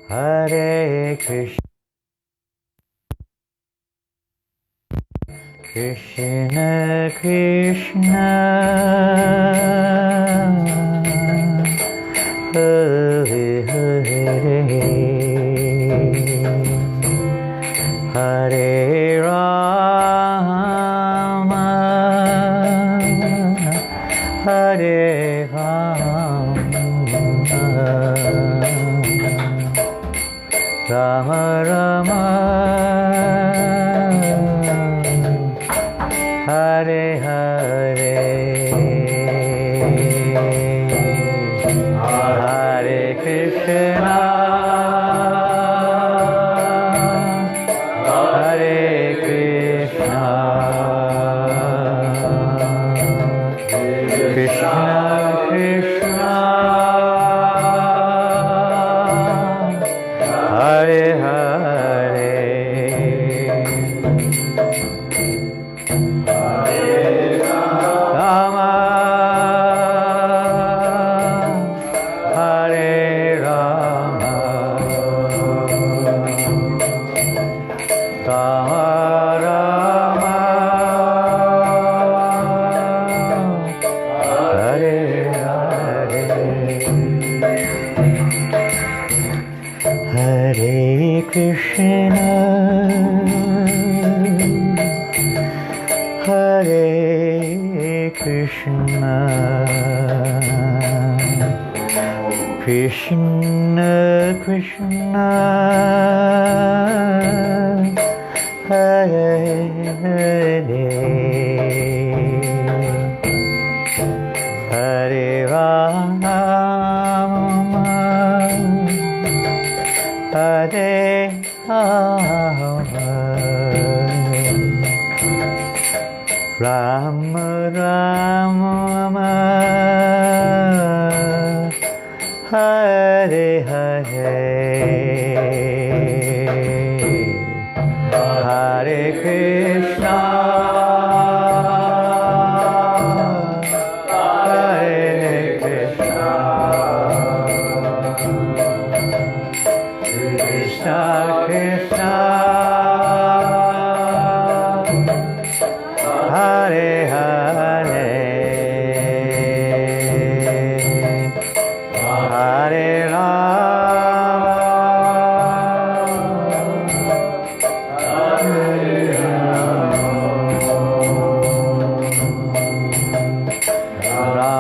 Hare Krishna, Krishna Krishna, Hare Hare, Hare Rama, Hare Rama, Rama Rama, Hare Hare, Hare Krishna, Hare Krishna, Krishna Krishna, Hare Hare, Rama, Hare Rama, Rama Rama, Hare Hare, Hare Krishna, Hare Krishna, Krishna Krishna, Hare Hare, Hare Rama, Hare Rama, Rama Rama, Hare Hare,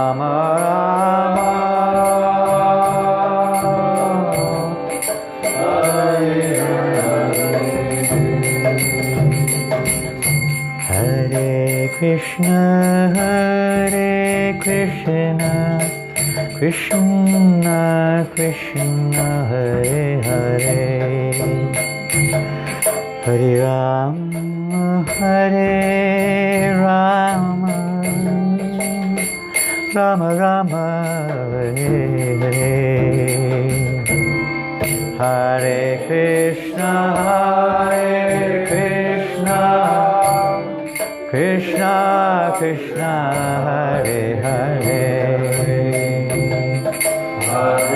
Hare Krishna, Hare Krishna, Krishna Krishna, Hare Hare, Hare Rama, Hare Rama, Rama Rama, Hare Krishna, Hare Krishna, Krishna Krishna, Hare Hare, Hare Rama, Hare Rama, Rama Rama, Hare Hare, Hare Krishna, Hare Krishna, Krishna Krishna, Hare Hare,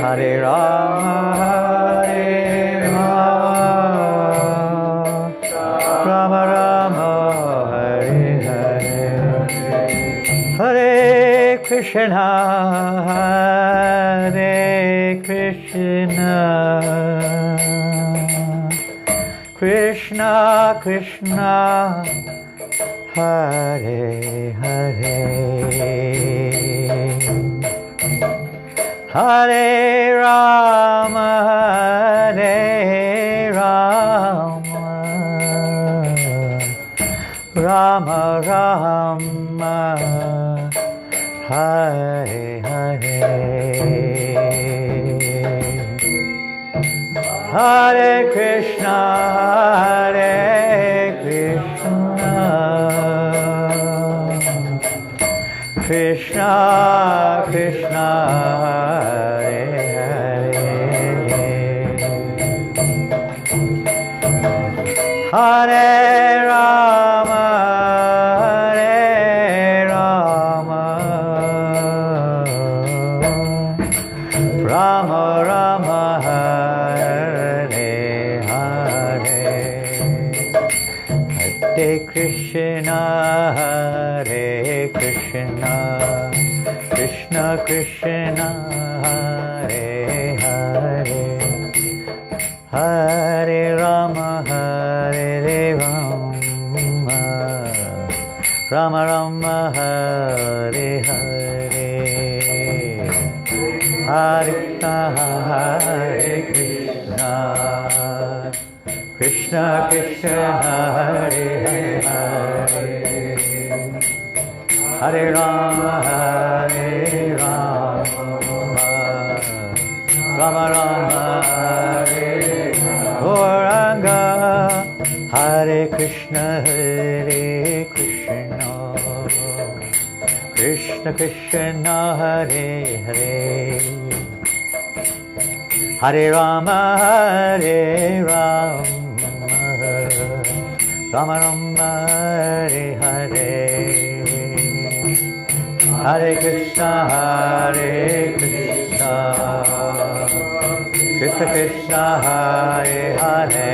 Hare Rama, Hare Rama, Rama Rama, Hare Hare, Hare Krishna, Hare Krishna, Krishna Krishna, Hare Hare, Hare Rama, Hare Rama, Rama Rama, Hare Hare, Hare Krishna, Hare Krishna, Krishna Krishna, Hare Hare, Hare Rama, Hare Rama, Rama Rama, Hare Hare, Hare Krishna, Hare Krishna, Krishna Krishna, Hare Hare, Hare Rama, Hare Rama, Rama Rama, Hare Hare, Hare Krishna, Krishna Krishna, Hare Hare, Hare Rama, Hare Rama, Rama Rama, Hare Gauranga, Hare Krishna, Hare Krishna, Krishna Krishna, Hare Hare, Hare Rama, Hare Rama, Rama Rama, Hare Hare, Hare Krishna, Hare Krishna, Krishna Krishna, Hare Hare,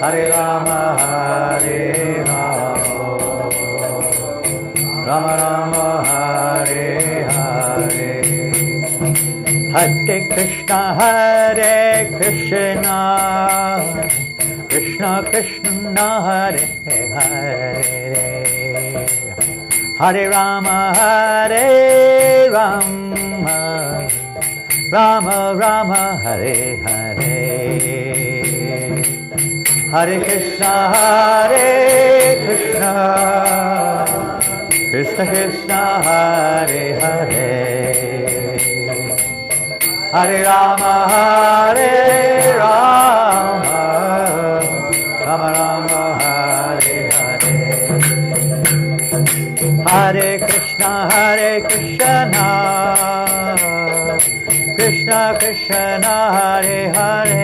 Hare Rama, Hare Rama, Rama Rama, Hare Hare, Hare Krishna, Hare Krishna, Krishna Krishna, Hare Hare, Hare Rama, Hare Rama, Rama Rama, Hare Hare, Hare Krishna, Hare Krishna, Krishna Krishna, Hare Hare, Hare Rama, Hare Rama, Rama Rama, Hare Hare, Hare Krishna, Hare Krishna, Krishna Krishna, Hare Hare,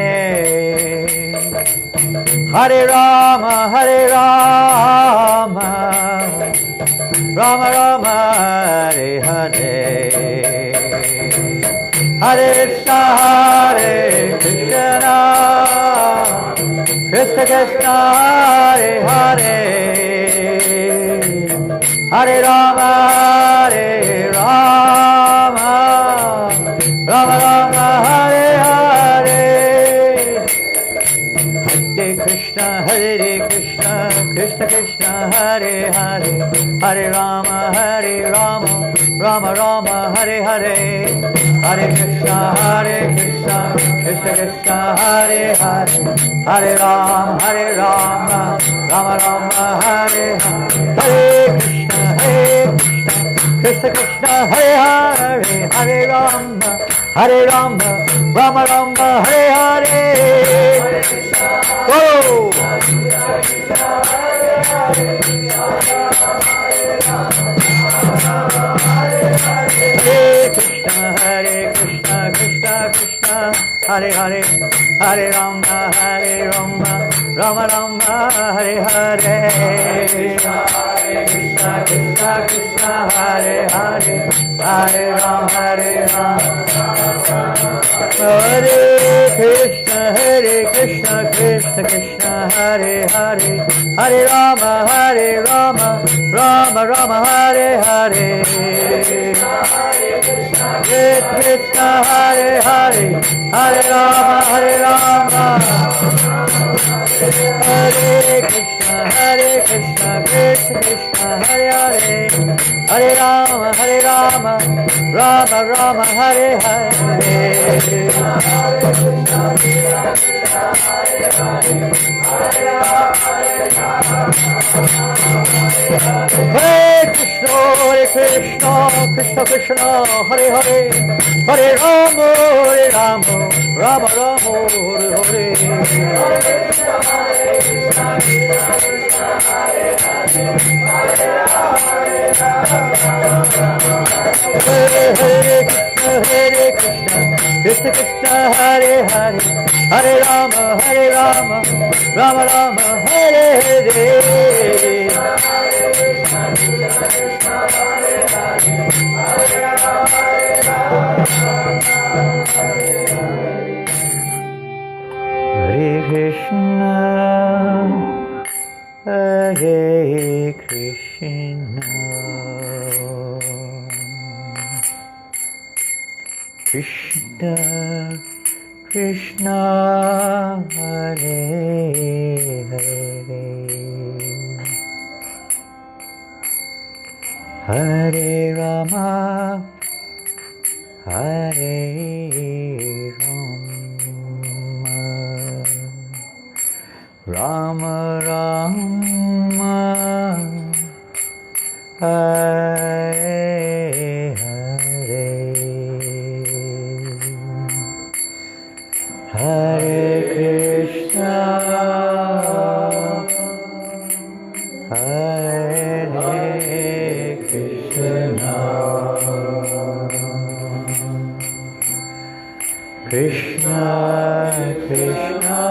Hare Rama, Hare Rama, Rama Rama, Hare Hare, Hare Krishna, Hare Krishna, Krishna Krishna, Hare Hare, Hare Rama, Hare Rama, Rama Rama, Hare Hare, Hare Krishna, Hare Krishna, Krishna Krishna, Hare Hare, Hare Rama, Rama Rama, Hare Hare, Hare Krishna, Krishna Krishna, Hare Hare, Hare Rama, Rama Rama, Hare Hare, Hare Krishna, Krishna Krishna, Hare Hare, Hare Rama, Rama Rama, Hare Hare, Whoa! Hare Krishna, Krishna Krishna, Hare Hare, Hare Rama, Rama Rama, Hare Hare, Hare Krishna, Krishna, Hare Hare, Hare Rama, Hare Krishna, Krishna Krishna, Hare Hare, Hare Rama, Rama Rama, Hare Hare, Krishna, Hare Hare, Hare Rama, Hare Krishna, Krishna Krishna, Hare Hare, Hare Rama, Rama Rama, Hare Hare, Hare Krishna, Krishna Krishna, Hare Hare, Hare Rama, Rama Rama, Hare Hare. Hare Krishna, Krishna Krishna, Hare Hare, Hare Rama, Rama Rama, Hare Hare. Hare Krishna, Hare Krishna, Krishna Krishna, Hare Hare, Hare Rama, Hare Rama, Rama, Hare Hare, Hare Krishna, Hare Krishna, Krishna Krishna,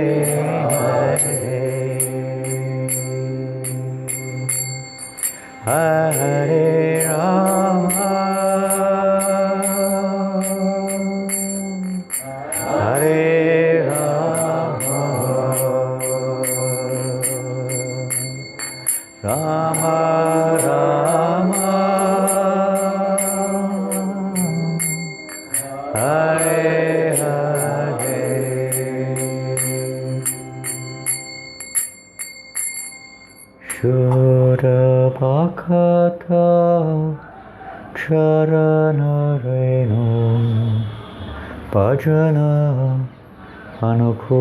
Hare Hare, Hare Rama, Hare Rama, Rama Rama, Hare Hare. Sudha Bhakata Charana Renu Bhajana Anukul.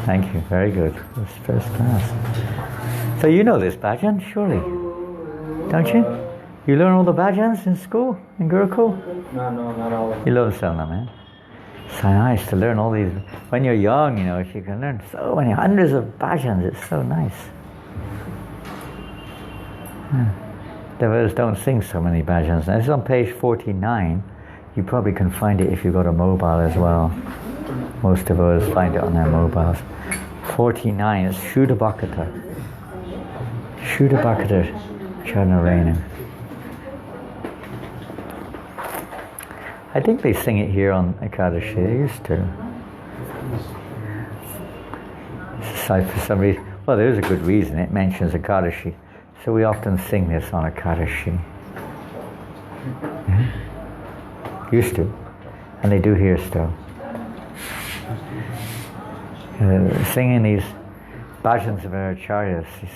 Thank you, very good. That's first class. So you know this bhajan, surely, don't you? You learn all the bhajans in school, in Gurukul? No, not all of them. You love song them, eh? It's so nice to learn all these. When you're young, you know, you can learn so many, hundreds of bhajans. It's so nice. Devotees don't sing so many bhajans. Now, this is on page 49. You probably can find it if you've got a mobile as well. Most devotees find it on their mobiles. 49 is Sudha Bhakata. Sudha Bhakata Charnarena. I think they sing it here on Ekadashi. They used to. For some reason, well, there's a good reason. It mentions Ekadashi. So we often sing this on Ekadashi. Yeah? Used to. And they do here still. Singing these bhajans of our acharyas, these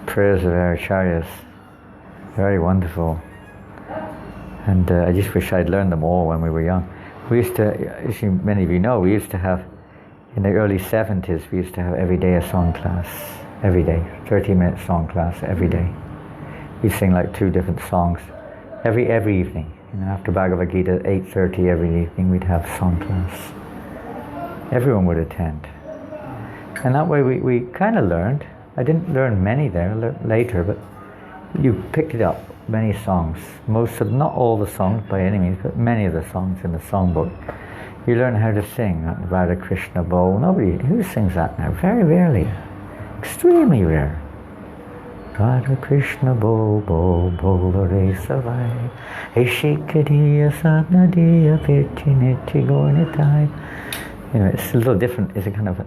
prayers of our acharyas, very wonderful. And I just wish I'd learned them all when we were young. We used to, as many of you know, we used to have, in the early 70s, we used to have every day a song class. Every day, 30-minute song class every day. We'd sing like 2 different songs every evening. You know, after Bhagavad Gita at 8:30 every evening, we'd have song class. Everyone would attend. And that way we kind of learned. I didn't learn many there, I learned later, but you picked it up, many songs. Most of, not all the songs by any means, but many of the songs in the songbook. You learn how to sing, Radha Krishna Bo. Nobody, who sings that now? Very rarely. Extremely rare. Radha Krishna Bo Bo Bo Re Savai Eshikadiya Sadnadiya Virtiniti Gornitai. You know, it's a little different. It's a kind of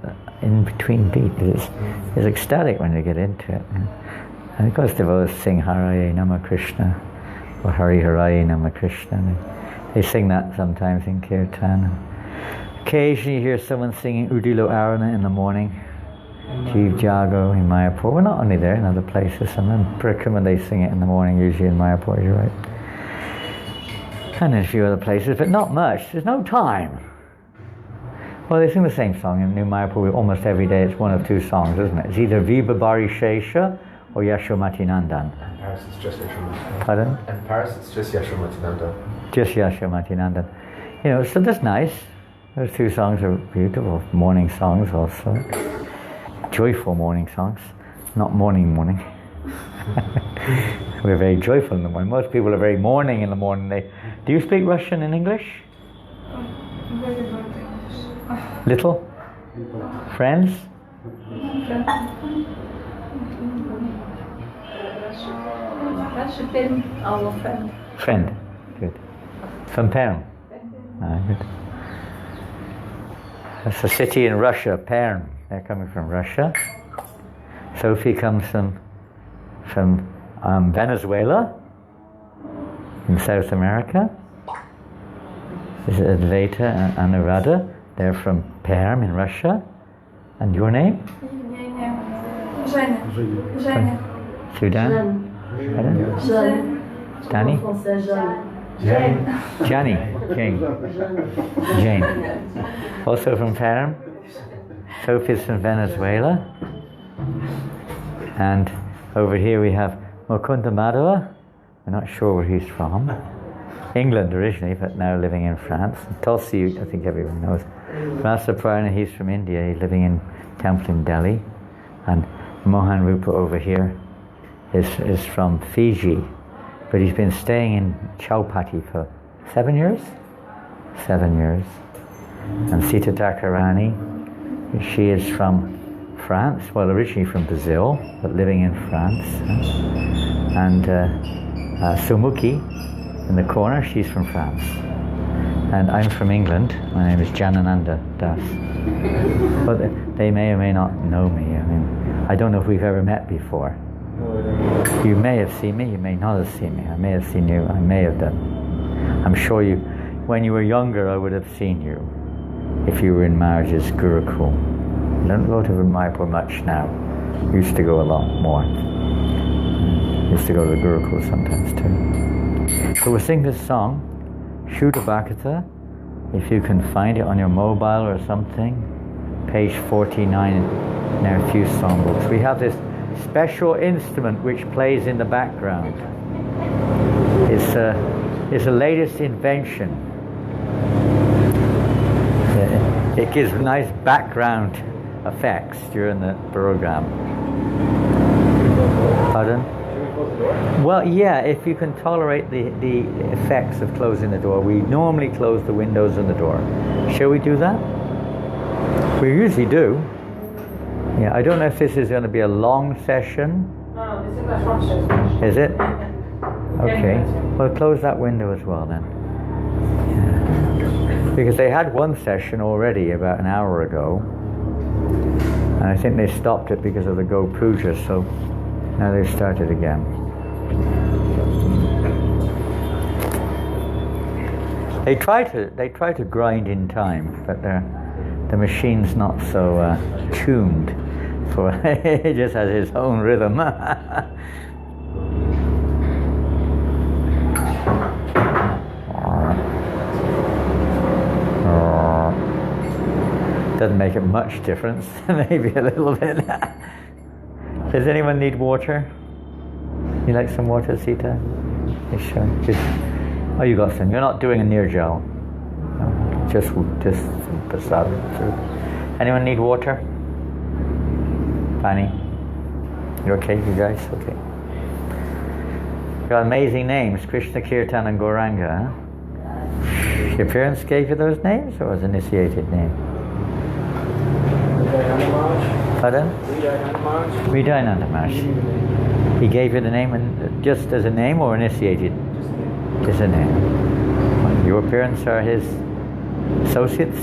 in-between beat. It's ecstatic when you get into it. And of course devotees sing Hare Nama Krishna or Hari Hare Nama Krishna. They sing that sometimes in Kirtan. Occasionally you hear someone singing Udilo Arana in the morning. Jeev Jago in Mayapur. We're not only there, in other places. And then Parikrama they sing it in the morning, usually in Mayapur, you're right. And in a few other places, but not much. There's no time. Well, they sing the same song in New Mayapur almost every day. It's one of two songs, isn't it? It's either Viva Bari Shesha or Yashomati Nandan. In Paris it's just Yashomati. Pardon? In Paris it's just Yashomati Nandan. Just Yashomati Nandan. You know, so that's nice. Those two songs are beautiful. Morning songs also. Joyful morning songs. Not morning. We're very joyful in the morning. Most people are very mourning in the morning. Do you speak Russian and English? Very good English. Little? Friends? Our friend. Friend. Good. From Perm? Good. That's a city in Russia, Perm. They're coming from Russia. Sophie comes from Venezuela, in South America. This is Advaita and Anuradha. They're from Perm in Russia. And your name? Женя. Sudan? Danny? Jane. Also from Perm. Sophie's from Venezuela. And over here we have Mukunda Madhava. We're not sure where he's from. England originally, but now living in France. Tulsi, I think everyone knows. Rasa Prana, he's from India. He's living in temple in Delhi. And Mohan Rupa over here is from Fiji. But he's been staying in Chowpatty for 7 years? 7 years. And Sita Thakurani, she is from France, well originally from Brazil, but living in France. And Sumuki, in the corner, she's from France. And I'm from England. My name is Janananda Das. But they may or may not know me. I mean, I don't know if we've ever met before. You may have seen me, you may not have seen me. I may have seen you, I may have done. I'm sure you, when you were younger, I would have seen you. If you were in Maharaj's Gurukul. I don't go to Mayapur much now. Used to go a lot more. Used to go to the Gurukul sometimes too. So we'll sing this song, Sudha Bhakata. If you can find it on your mobile or something, page 49 in our few songbooks. We have this special instrument which plays in the background. It's a latest invention. It gives nice background effects during the program. Pardon? Well, yeah, if you can tolerate the effects of closing the door. We normally close the windows and the door. Shall we do that? We usually do. Yeah, I don't know if this is going to be a long session. No, this is a short session. Is it? Okay. Well, close that window as well then. Yeah. Because they had one session already about an hour ago. And I think they stopped it because of the Go Puja, so now they've started again. They try to grind in time, but the machine's not so tuned for it just has its own rhythm. Doesn't make it much difference, maybe a little bit. Does anyone need water? You like some water, Sita? Yeah, sure. Oh, you got some. You're not doing a nirjal. No, just prasad. Anyone need water? Pani? You okay, you guys? Okay. You got amazing names, Krishna, Kirtan and Gauranga. Huh? Your parents gave you those names, or was it an initiated name? Pardon? Vidayananda Maharaj. He gave you the name just as a name or initiated? Just a name. Your parents are his associates?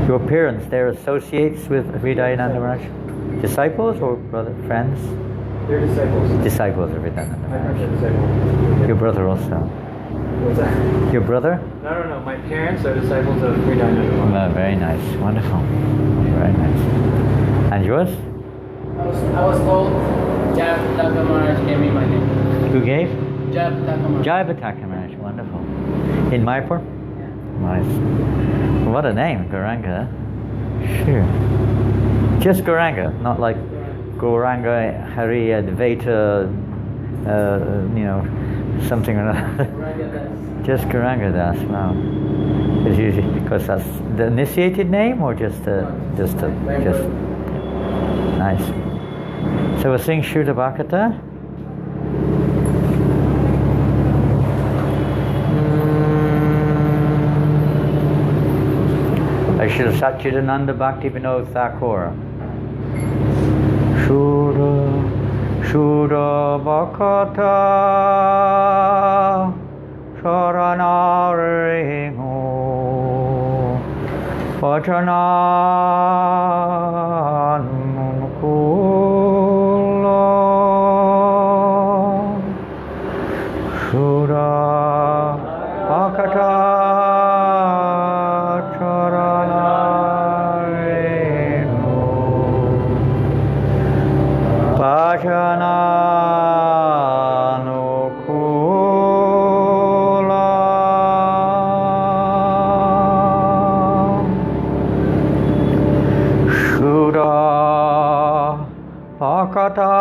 Your parents, they're associates with Vidayananda Maharaj? Disciples or brother, friends? They're disciples. Disciples of Vidayananda My parents are Maharaj. disciples. Your brother also? What's that? Your brother? No. My parents are disciples of Vrindavan Kartik. Oh, very nice. Wonderful. Very nice. And yours? I was told Jab Taka Maharaj gave me my name. Who gave? Jab Taka Maharaj. Jayapataka Maharaj. In Mayapur? Nice. What a name, Gauranga. Sure. Just Gauranga, not like Gauranga Hari Advaita, something or another. Just Gauranga Das. Wow. It's usually because that's the initiated name, or just nice. So we'll sing Sudha Bhakata. I should have Satchidananda Bhakti Vinod Thakur. Sudha Bhakata Sharanariho Vajananukula Sudha Bhakata Bhakata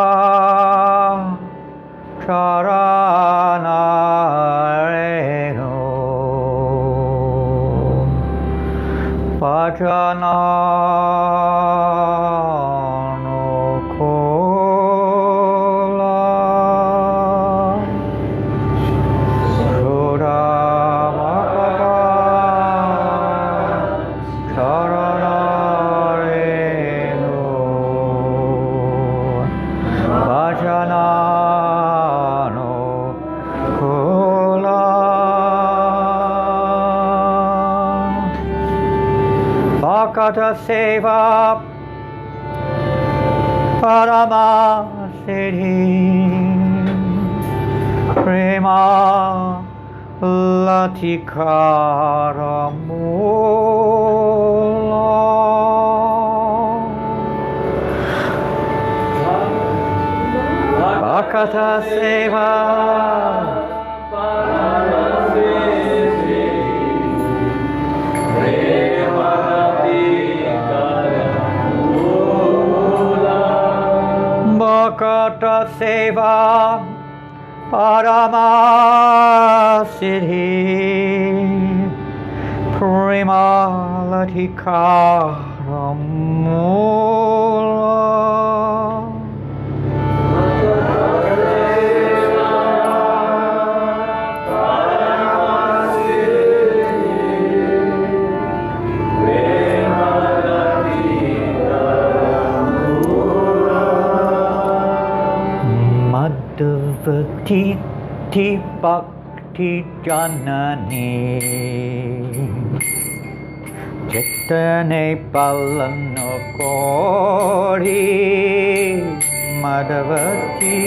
Charanareno Vajananukula Sudha Bhakata Charanareno Vajananukula Bhakata Seva Paramasiddhi Prema Latikaramula Bhakata Seva Bhakata Seva Paramasiddhi Premalatika Madhavati Bhakti Janani Jitane Palano Kori Madhavati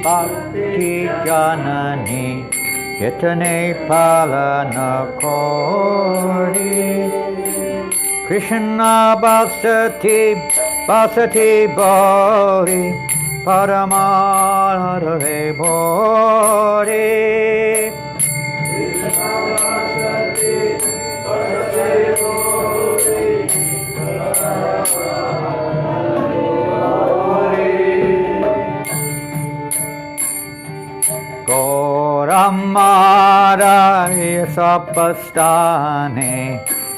Bhakti Janani Jitane Palano Kori Krishna Basati Bori Paramarare Bori Gauramara Sapastane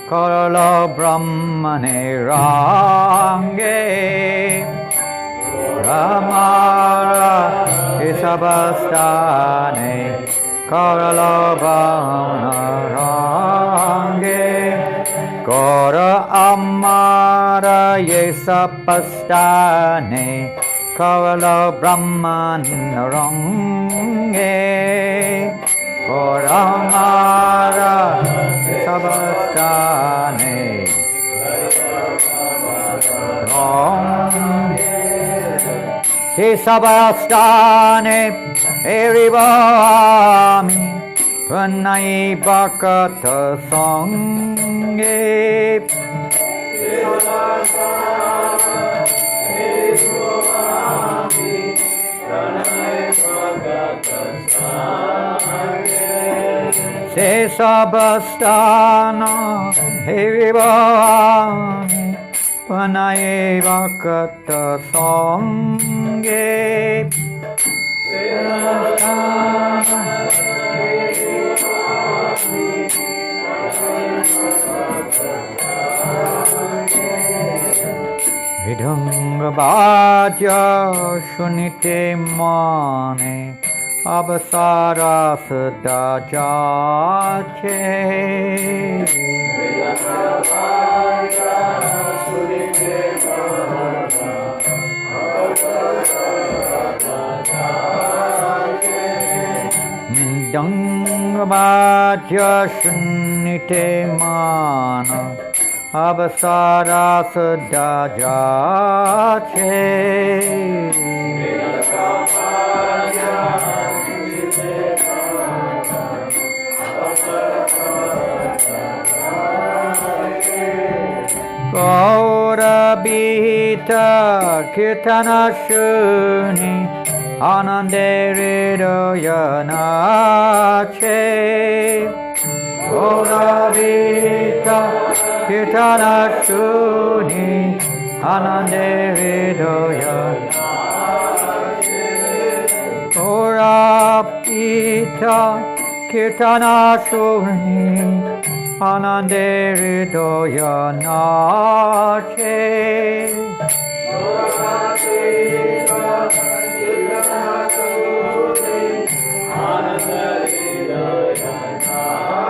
Karala Brahmane Range Ramara Isabastane Karalabhana Range Gora Amara Yesapastane Karala Brahman Range Gora Amara Isabastane Range Sabastane Erivami Pranai Bhakata Sange Se sabastana hevivani panaye vakata songe. Se Vidhanga bhajya shunite mane abasara sada jache. Vidhanga bhajya shunite mane abasara sada jache. Vidhanga bhajya shunite mane abasara sada jache. Gaura bhita kirtana shuni anande hridaya nache. Gaura bhita kirtana shuni anande hridaya nache. Gaura bhita kirtana shuni anande hridaya nache. Gaura bhita kirtana shuni anande hridaya nache.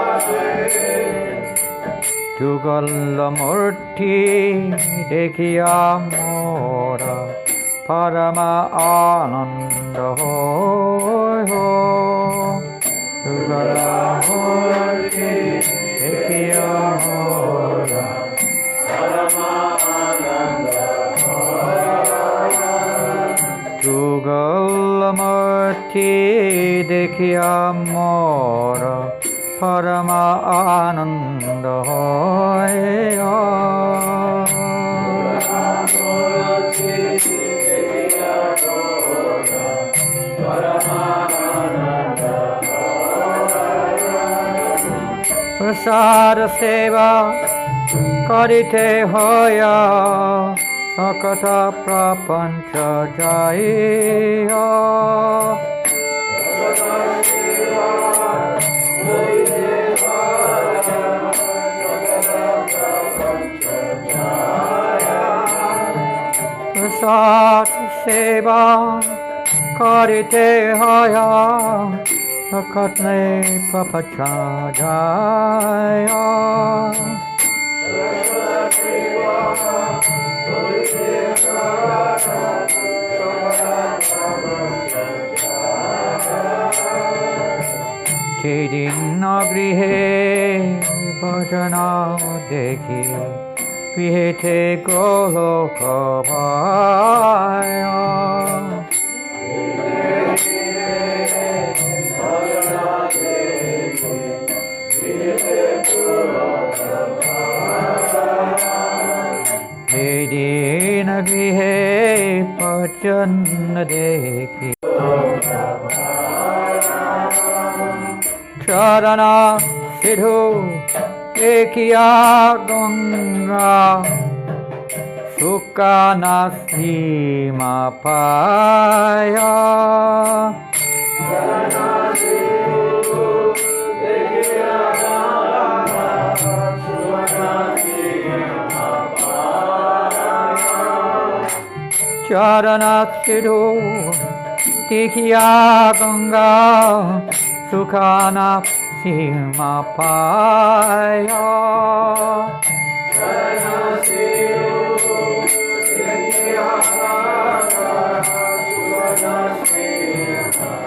Jugala murti dekhiya mora parama ananda hoy ho. Jugala murti dekhiya mora parama ananda hoy. Jugala murti dekhiya mora parama ananda hoy ho. Prasad seva karite hoya akata prapancha jaya. Prasad seva karite hoya akatne prapancha jaya. Chedinna grihe bhajana dekhi vihete goloka bhaya. Chedinna grihe bhajana dekhi Charana Sidhu Ekya Ganga Sukana Sima Paya. Charana Sidhu Ekya Ganga Sukana Sima Paya. Charana Sidhu Ekya Ganga Sukhana Sima Paya. Charana Sidhu Ekya Ganga Sukhana Sima Paya.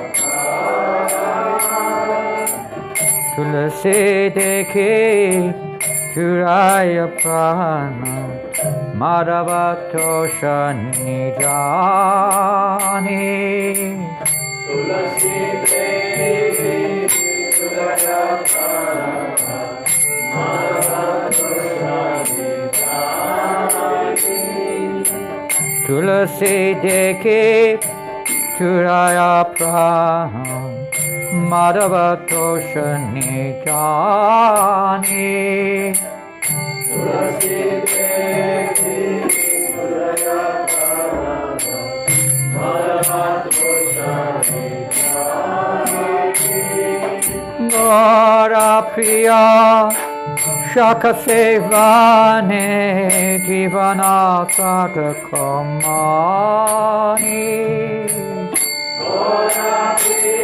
Tulsi dekhe churaya prana madhava tosha nijani. Tulsi dekhe churaya prana madhava tosha nijani. Tulsi dekhe Churaya Praham Madhava Tosha Nijani Gora Priya Shaka Sevane Jivana Satakamani Gora Priya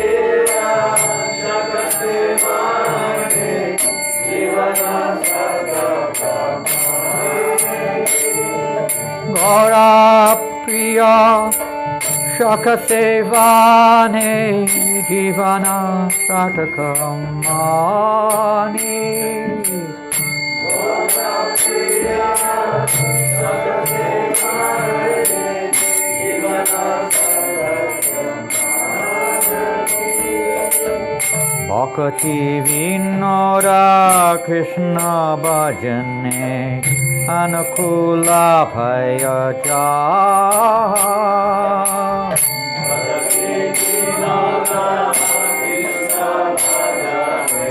Shaka Sevane Jivana Satakamani Gora Priya Shaka Sevane Jivana Satakamani Bhakti Vinora Krishna Bhajane Anukula Bhayaja Bhakti Vinoda Krishna Bhajane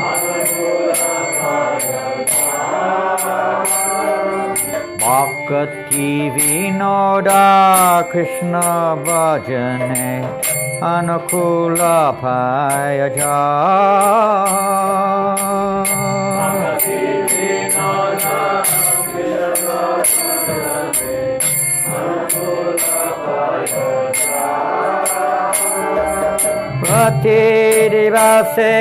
Anukula Bhayaja Bhakti Vinoda Krishna Bhajane Anukula Bhayaja Prati Divase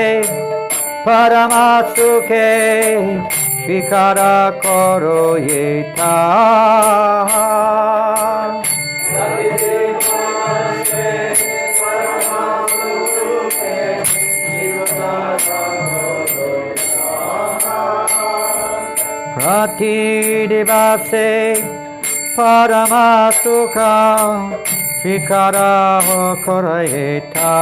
Paramasuke Shikara Koro Yeta Prati Divase Paramasuka Shikara Koro Yeta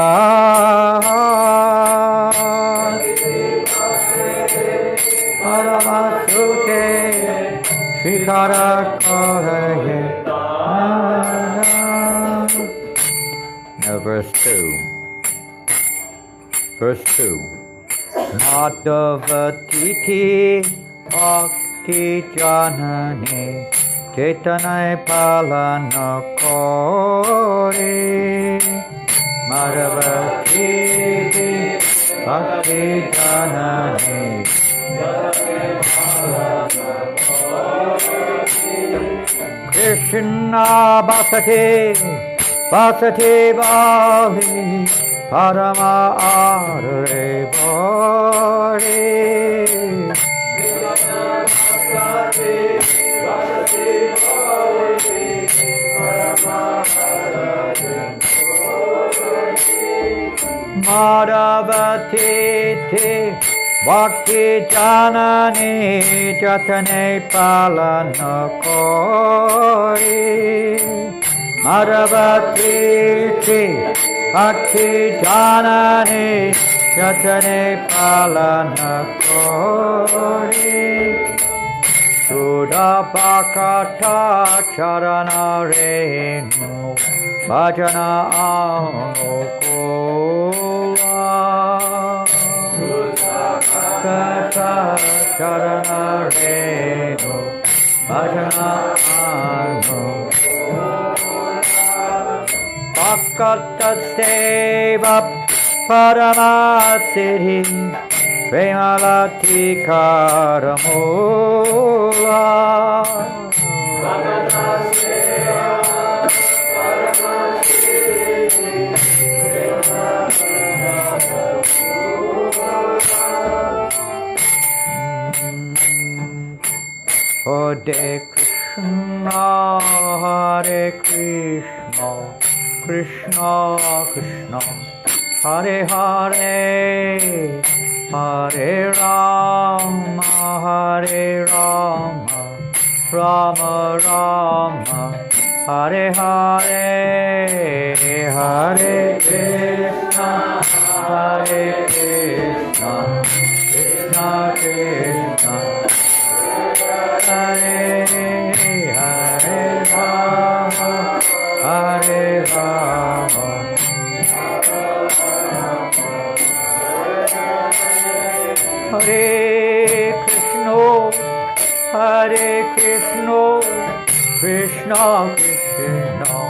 Paramasuke Shikara Karaye. Now verse 2. Verse 2. Madhavatiti Bhakti Janani Chetanai Palana Kori Madhavatiti Bhakti Janani Krishna Bhakti Bhakti Bali Parama Are Bari Madhavatiti Bhakti Janani Jatane Palana Kori Madhavatiti Bhakti Janani Jatane Palana Kori Sudha Bhakata Charana Renu Bhajana Anukula Bhakata Charana Renu Bhajana Anukula Bhakata Seva Paramasiddhi Premalati Karamula Bhakata Seva Paramasiddhi Hare Krishna, Hare Krishna, Krishna Krishna, Hare Hare, Hare Rama, Hare Rama, Rama Rama, Hare Hare, Hare Krishna, Hare Krishna, Krishna Krishna, Hare Hare Rama, Hare Rama, Hare Krishna, Hare Krishna, Krishna Krishna,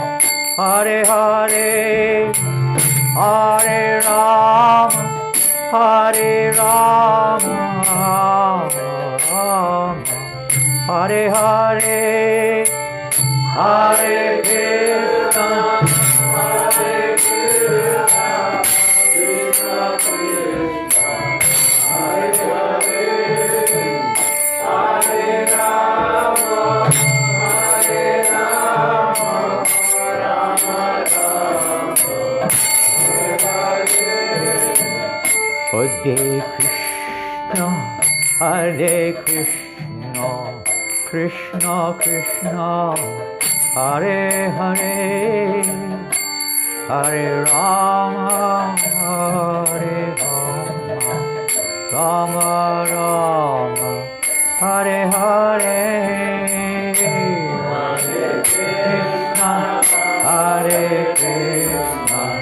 Hare Hare, Hare Rama, Hare Rama, Hare Hare, Hare Krishna, Hare Krishna, Krishna Krishna, Hare Hare, Hare Rama, Hare Rama, Rama Rama, Hare Hare. Hare Krishna, Hare Krishna, Krishna Krishna,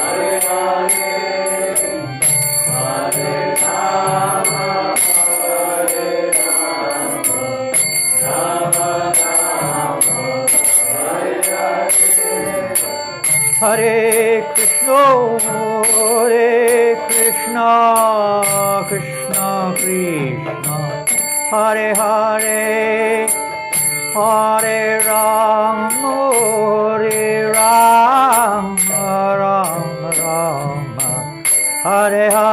Hare Hare, Hare Rama, Hare Rama, Rama Rama, Hare Hare, Hare Krishna, Hare Krishna, Krishna Krishna, Hare Hare, Hare Rama, Hare Rama, Rama Rama, Hare Hare.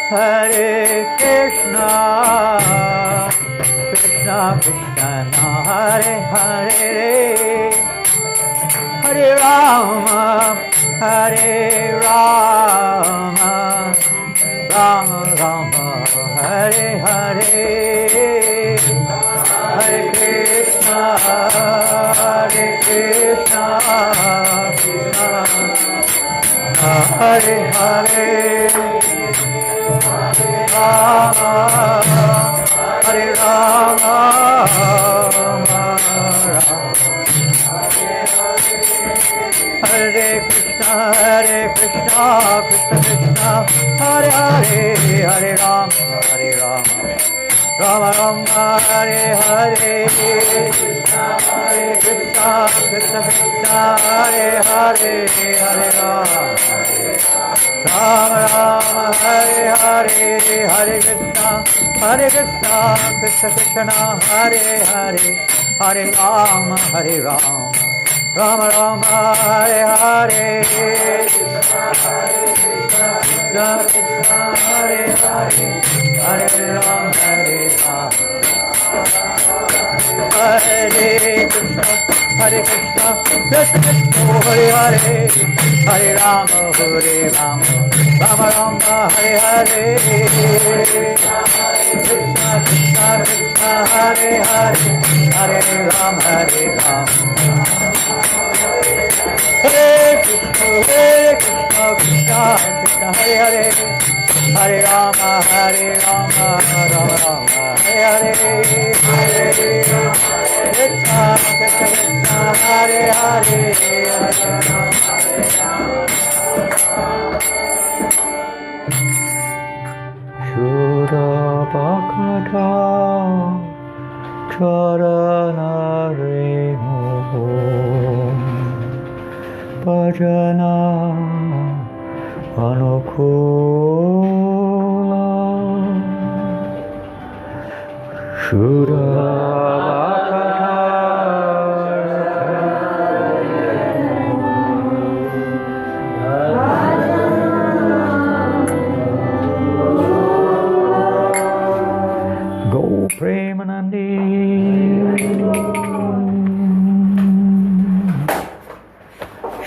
Hare Krishna, Krishna Krishna, Hare Hare, Hare Rama, Rama Rama, Hare Hare, Hare Krishna, Krishna Krishna, Hare Hare, Hare Rama, Hare Rama, Rama Rama, Hare Krishna, Krishna Krishna, Hare Hare, Hare Rama, Rama Rama, Hare Hare, Hare Krishna, Krishna Hare Hare, Hare Rama, Hare Krishna, Krishna Krishna, Hare Hare, Hare Rama, Rama Rama, Hare Hare, Hare Krishna, Krishna Krishna, Hare Hare, Hare Rama, Rama Rama, Hare Hare, Hare Krishna, Krishna Krishna, Hare Hare, Hare Rama, Rama Rama, Hare Hare, Krishna Krishna, Hare Hare, Hare Rama, Hare Krishna, Krishna Hare Hare, Hare Rama, Rama Rama, Hare Hare, Krishna Krishna, Hare Hare, Hare Rama, Hare Krishna, Krishna Hare Hare, Hare Rama, Rama Rama, Hare Hare, Hare Krishna, Krishna Hare Hare, Hare Rama, Sudha Bhakata Charana Renu Bhajana Anukula Sudha Bhakata Go Premanandi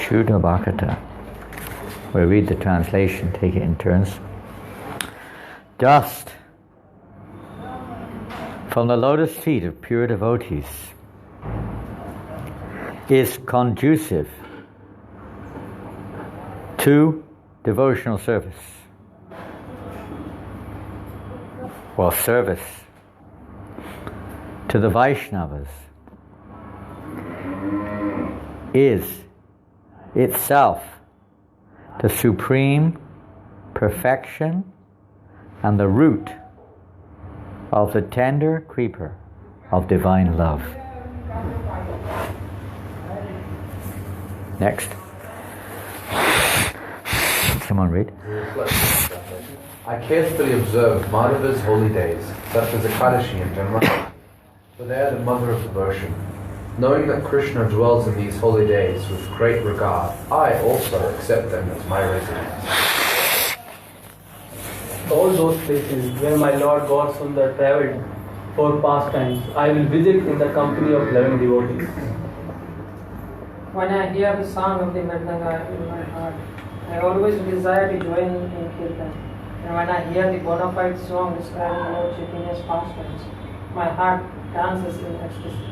Sudha Bhakata. We'll read the translation, take it in turns. Dust from the lotus feet of pure devotees is conducive to devotional service. Well, service to the Vaishnavas is itself the supreme perfection and the root of the tender creeper of divine love. Next. Someone read. I carefully observe Madhava's holy days, such as Ekadashi and Janma, for they are the mother of devotion. Knowing that Krishna dwells in these holy days with great regard, I also accept them as my residence. All those places where my Lord God Sundar travelled for pastimes, I will visit in the company of loving devotees. When I hear the song of the Mridanga in my heart, I always desire to join in Kirtan. And when I hear the bona fide song describing Lord Chaitanya's pastimes, my heart dances in ecstasy.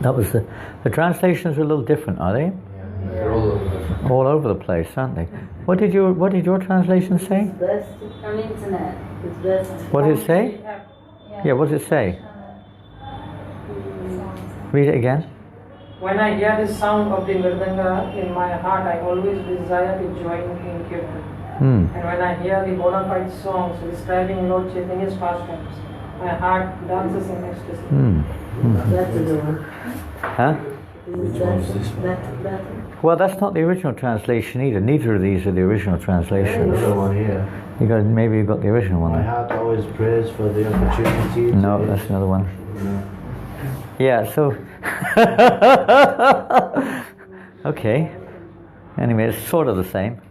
That was the translations are a little different, are they? Yeah, they're all over the All over the place, aren't they? What did your translation say? Best on the internet. It's best. What did it say? Yeah, what does it say? Read it again. When I hear the sound of the Mridanga in my heart, I always desire to join in Kirtan. And when I hear the bona fide songs describing Lord Chaitanya's pastimes, my heart dances in ecstasy. That's the one. Huh? Which one is this one? Well, that's not the original translation either. Neither of these are the original translations. Another one here. Maybe you got the original one. My heart always prays for the opportunity. No, that's another one. Yeah, so okay. Anyway, it's sort of the same.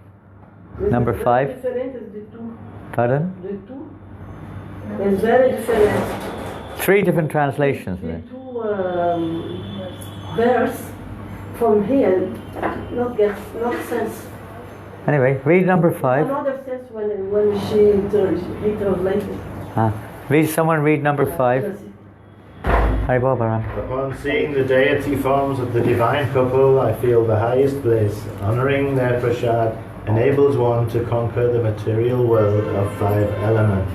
Number 5. Different is the two. Pardon? The two is very different. 3 different translations. The two verse from here not sense. Anyway, read number 5. Another sense when he translated. Someone read number 5. Hari Bol Baram. Upon seeing the deity forms of the divine couple, I feel the highest bliss. Honoring their prasad enables one to conquer the material world of 5 elements.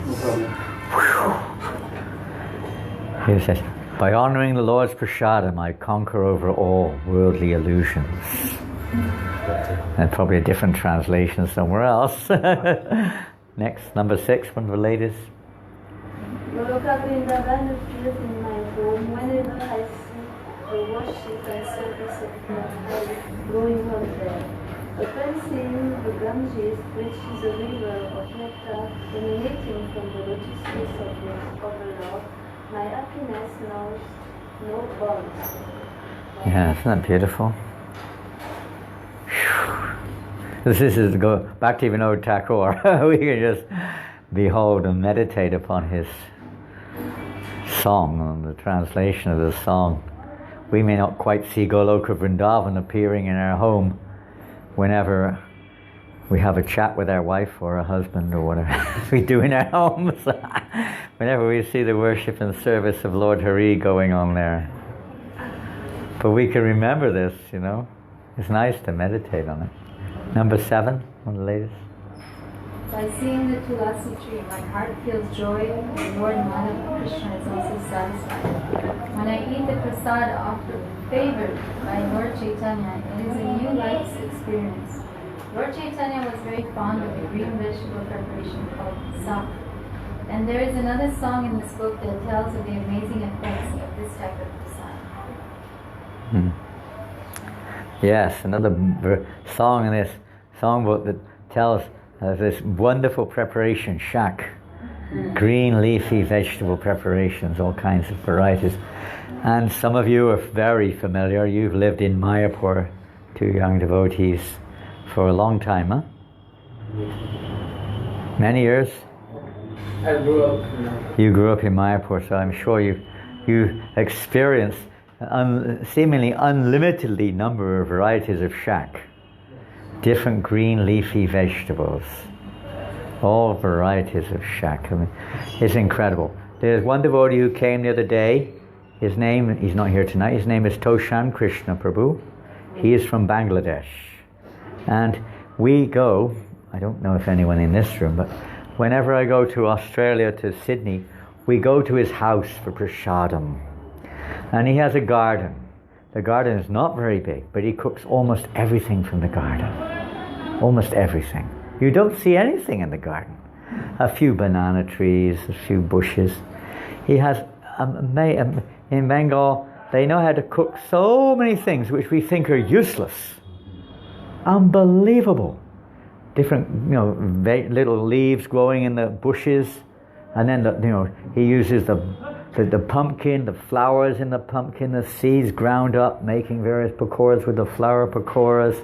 Here it says, by honoring the Lord's prasadam, I conquer over all worldly illusions. And probably a different translation somewhere else. Next, number 6, one of the latest. Goloka Vrindavan appears in my home whenever I see the worship and service of God going on there. Upon seeing the Ganges, which is a river of nectar emanating from the lotus feet of the Lord, my happiness knows no bounds. Yeah, isn't that beautiful? This is to go back to Vinod Tagore. We can just behold and meditate upon his song and the translation of the song. We may not quite see Goloka Vrindavan appearing in our home whenever we have a chat with our wife or a husband or whatever we do in our homes. Whenever we see the worship and service of Lord Hari going on there. But we can remember this, you know. It's nice to meditate on it. Number 7, one of the latest. By seeing the tulasi tree, my heart feels joy, and Lord Madhava Krishna is also satisfied. When I eat the prasad offered, favored by Lord Chaitanya, it is a new life's experience. Lord Chaitanya was very fond of a green vegetable preparation called sak. And there is another song in this book that tells of the amazing effects of this type of prasad. Yes, another song in this songbook that tells of this wonderful preparation, shak. Green leafy vegetable preparations, all kinds of varieties. And some of you are very familiar. You've lived in Mayapur, 2 young devotees, for a long time, huh? Many years? I grew up. You grew up in Mayapur, so I'm sure you experienced seemingly unlimitedly number of varieties of shak. Different green leafy vegetables. All varieties of shak. I mean, it's incredible. There's one devotee who came the other day. His name, he's not here tonight, his name is Toshan Krishna Prabhu. He is from Bangladesh. And we go, I don't know if anyone in this room, but whenever I go to Australia, to Sydney, we go to his house for prasadam. And he has a garden. The garden is not very big, but he cooks almost everything from the garden. Almost everything. You don't see anything in the garden. A few banana trees, a few bushes. He has, in Bengal, they know how to cook so many things which we think are useless. Unbelievable. Different, little leaves growing in the bushes. And then, he uses the pumpkin, the flowers in the pumpkin, the seeds ground up, making various pakoras with the flour pakoras.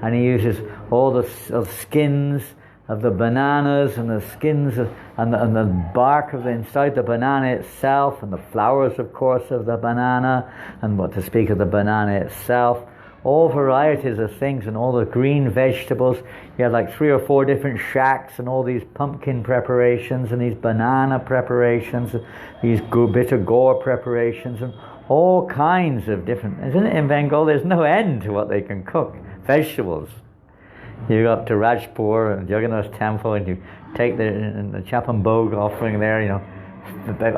And he uses all the skins of the bananas and the skins and the bark of inside the banana itself, and the flowers, of course, of the banana, and what to speak of the banana itself. All varieties of things, and all the green vegetables. You have like 3 or 4 different shacks, and all these pumpkin preparations, and these banana preparations, and these bitter gourd preparations, and all kinds of different. Isn't it, in Bengal, there's no end to what they can cook. Vegetables. You go up to Rajpur and Jagannath Temple, and you take the Chapam Bhog offering there,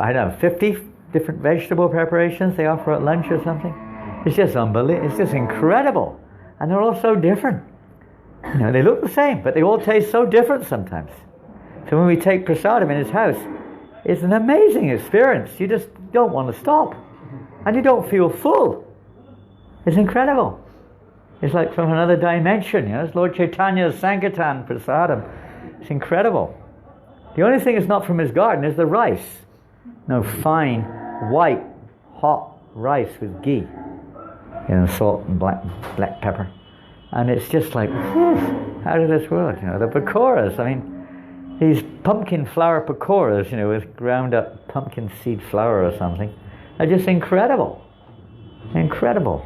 I don't know, 50 different vegetable preparations they offer at lunch or something. It's just unbelievable. It's just incredible. And they're all so different. They look the same, but they all taste so different sometimes. So when we take prasadam in his house, it's an amazing experience. You just don't want to stop. And you don't feel full. It's incredible. It's like from another dimension. It's Lord Chaitanya's Sankirtan prasadam. It's incredible. The only thing that's not from his garden is the rice. Fine, white, hot rice with ghee. Salt and black pepper. And it's just like, out of this world. The pakoras, these pumpkin flour pakoras, with ground up pumpkin seed flour or something, are just incredible. Incredible.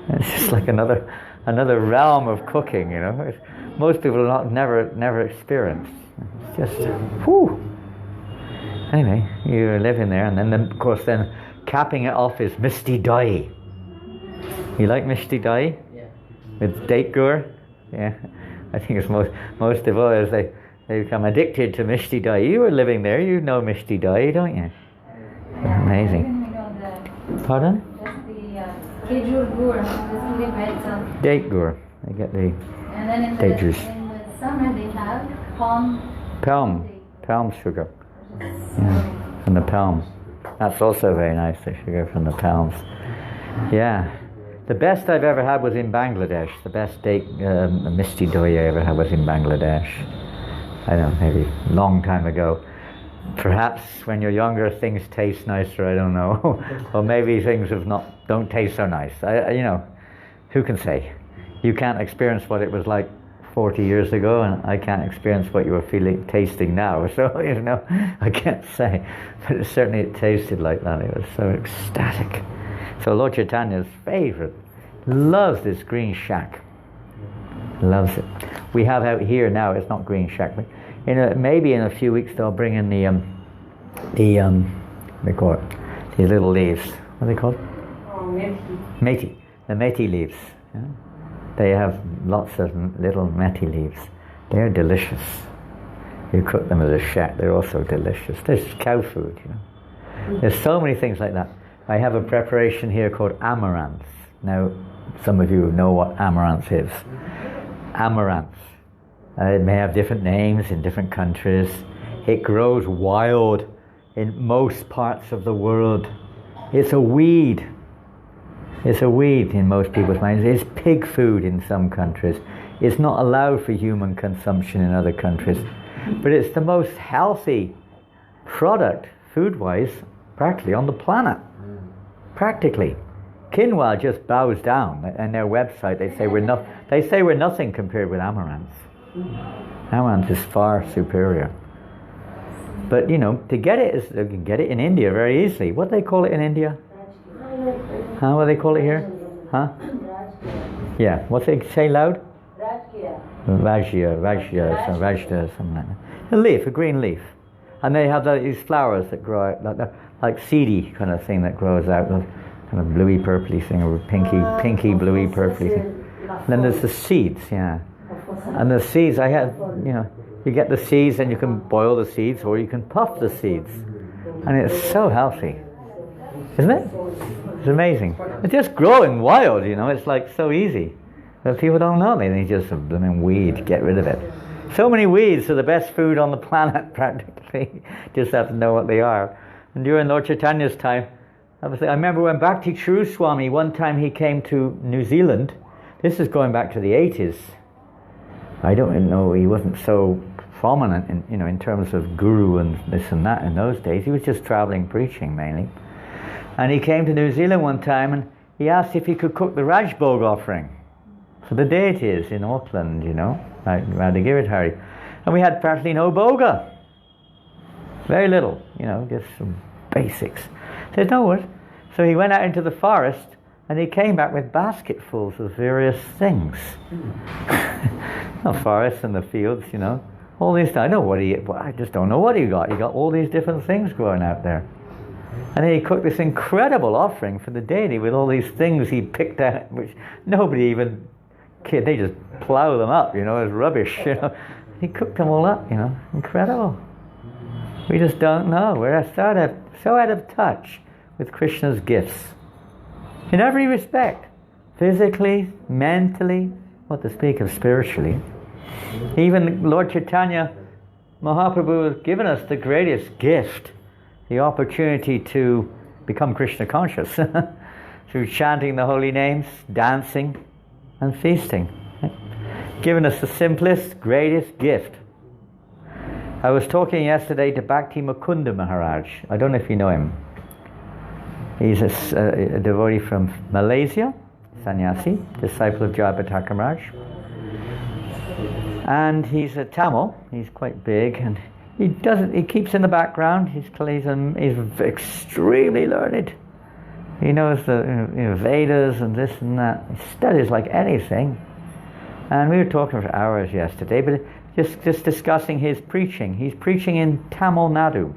It's just like another realm of cooking, Most people never experienced. It's just, whew. Anyway, you live in there, and then, of course, capping it off is Mishti Doi. You like Mishti Doi? Yeah. With date gur? Yeah. I think it's most devotees, they become addicted to Mishti Doi. You were living there, you know Mishti Doi, don't you? Yeah. Amazing. Even we Pardon? just the Kejur gur, just live by itself. Date gur. They get the And then in date juice. in the summer they have Palm sugar. Yeah. From the palm. That's also very nice, the sugar from the palms. Yeah. The best I've ever had was in Bangladesh. The best date Mishti Doi I ever had was in Bangladesh. I don't know, maybe a long time ago. Perhaps when you're younger things taste nicer, I don't know. Or maybe things don't taste so nice. Who can say? You can't experience what it was like 40 years ago, and I can't experience what you were tasting now. So, I can't say. But certainly it tasted like that. It was so ecstatic. So Lord Chaitanya's favorite, loves this green shack. Loves it. We have out here now, it's not green shack, but maybe in a few weeks they'll bring in they call it, these little leaves. What are they called? Methi. The methi leaves. Yeah? They have lots of little methi leaves. They're delicious. You cook them as a shack, they're also delicious. There's cow food, There's so many things like that. I have a preparation here called amaranth. Now, some of you know what amaranth is. Amaranth. It may have different names in different countries. It grows wild in most parts of the world. It's a weed. It's a weed in most people's minds. It's pig food in some countries. It's not allowed for human consumption in other countries. But it's the most healthy product, food-wise, practically on the planet. Practically. Quinoa just bows down. On their website they say we're nothing compared with amaranth. Amaranth is far superior. But to get it, you can get it in India very easily. What do they call it in India? Huh? What do they call it here? Huh? Yeah. What's it? Say loud. Rajya, something like that. A leaf, a green leaf. And they have these flowers that grow out, like seedy kind of thing that grows out of kind of bluey purpley thing, or pinky bluey purpley thing. And then there's the seeds, yeah. And the seeds, you get the seeds and you can boil the seeds or you can puff the seeds. And it's so healthy. Isn't it? It's amazing. It's just growing wild, it's like so easy. But people don't know. They just weed, get rid of it. So many weeds are the best food on the planet, practically. Just have to know what they are. And during Lord Chaitanya's time, I remember when Bhakti Churu Swami, one time he came to New Zealand. This is going back to the 80s. I don't know, he wasn't so prominent in terms of guru and this and that in those days. He was just traveling preaching mainly. And he came to New Zealand one time and he asked if he could cook the Rajbhog offering for the deities in Auckland, like Radhagiridhari. And we had practically no boga. Very little, just some basics. There's no what. So he went out into the forest and he came back with basketfuls of various things. The forest and the fields, all these. I just don't know what he got. He got all these different things growing out there. And then he cooked this incredible offering for the deity with all these things he picked out, which nobody even kid. They just plow them up, as rubbish. He cooked them all up, incredible. We just don't know. We're so out of touch with Krishna's gifts in every respect, physically, mentally, what to speak of spiritually. Even Lord Chaitanya Mahaprabhu has given us the greatest gift, the opportunity to become Krishna conscious through chanting the holy names, dancing and feasting. Given us the simplest, greatest gift. I was talking yesterday to Bhakti Mukunda Maharaj. I don't know if you know him. He's a devotee from Malaysia, sannyasi, disciple of Jayapataka Maharaj. And he's a Tamil. He's quite big, and he keeps in the background. He's extremely learned. He knows the Vedas and this and that. He studies like anything. And we were talking for hours yesterday, but just discussing his preaching. He's preaching in Tamil Nadu,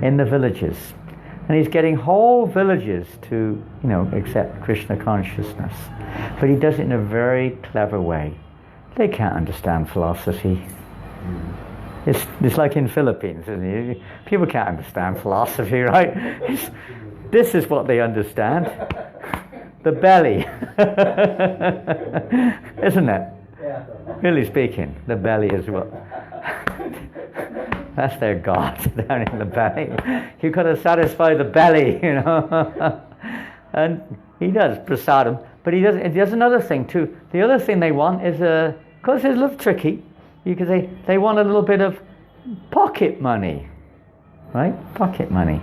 in the villages. And he's getting whole villages to, accept Krishna consciousness. But he does it in a very clever way. They can't understand philosophy. It's like in Philippines, isn't it? People can't understand philosophy, right? This is what they understand. The belly. Isn't it? Yeah. Really speaking, the belly is what... That's their God, down in the belly. You've got to satisfy the belly, And he does prasadam. But he does another thing too. The other thing they want is, because it's a little tricky, you could say they want a little bit of pocket money. Right? Pocket money.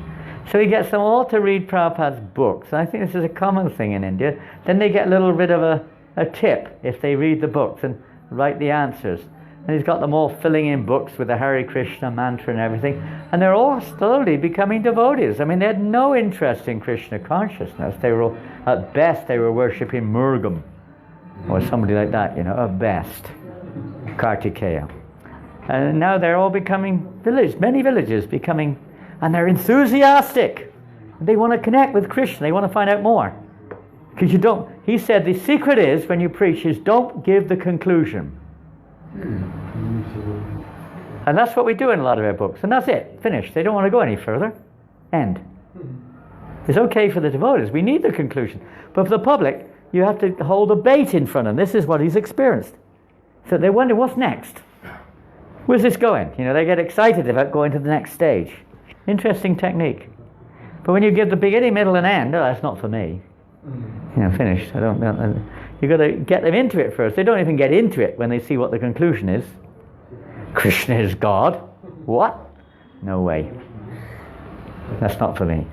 So he gets them all to read Prabhupada's books. And I think this is a common thing in India. Then they get a little bit of a tip if they read the books and write the answers. And he's got them all filling in books with the Hare Krishna mantra and everything. And they're all slowly becoming devotees. I mean, they had no interest in Krishna consciousness. They were all, at best, they were worshipping Murgam or somebody like that, at best. Kartikeya. And now they're all becoming many villages becoming, and they're enthusiastic. They want to connect with Krishna. They want to find out more. Because he said the secret is, when you preach, is don't give the conclusion. And that's what we do in a lot of our books. And that's it. Finished. They don't want to go any further. End. It's okay for the devotees. We need the conclusion. But for the public, you have to hold a bait in front of them. This is what he's experienced. So they wonder, what's next? Where's this going? They get excited about going to the next stage. Interesting technique. But when you give the beginning, middle, and end, that's not for me. Finished. You've got to get them into it first. They don't even get into it when they see what the conclusion is. Krishna is God. What? No way. That's not for me.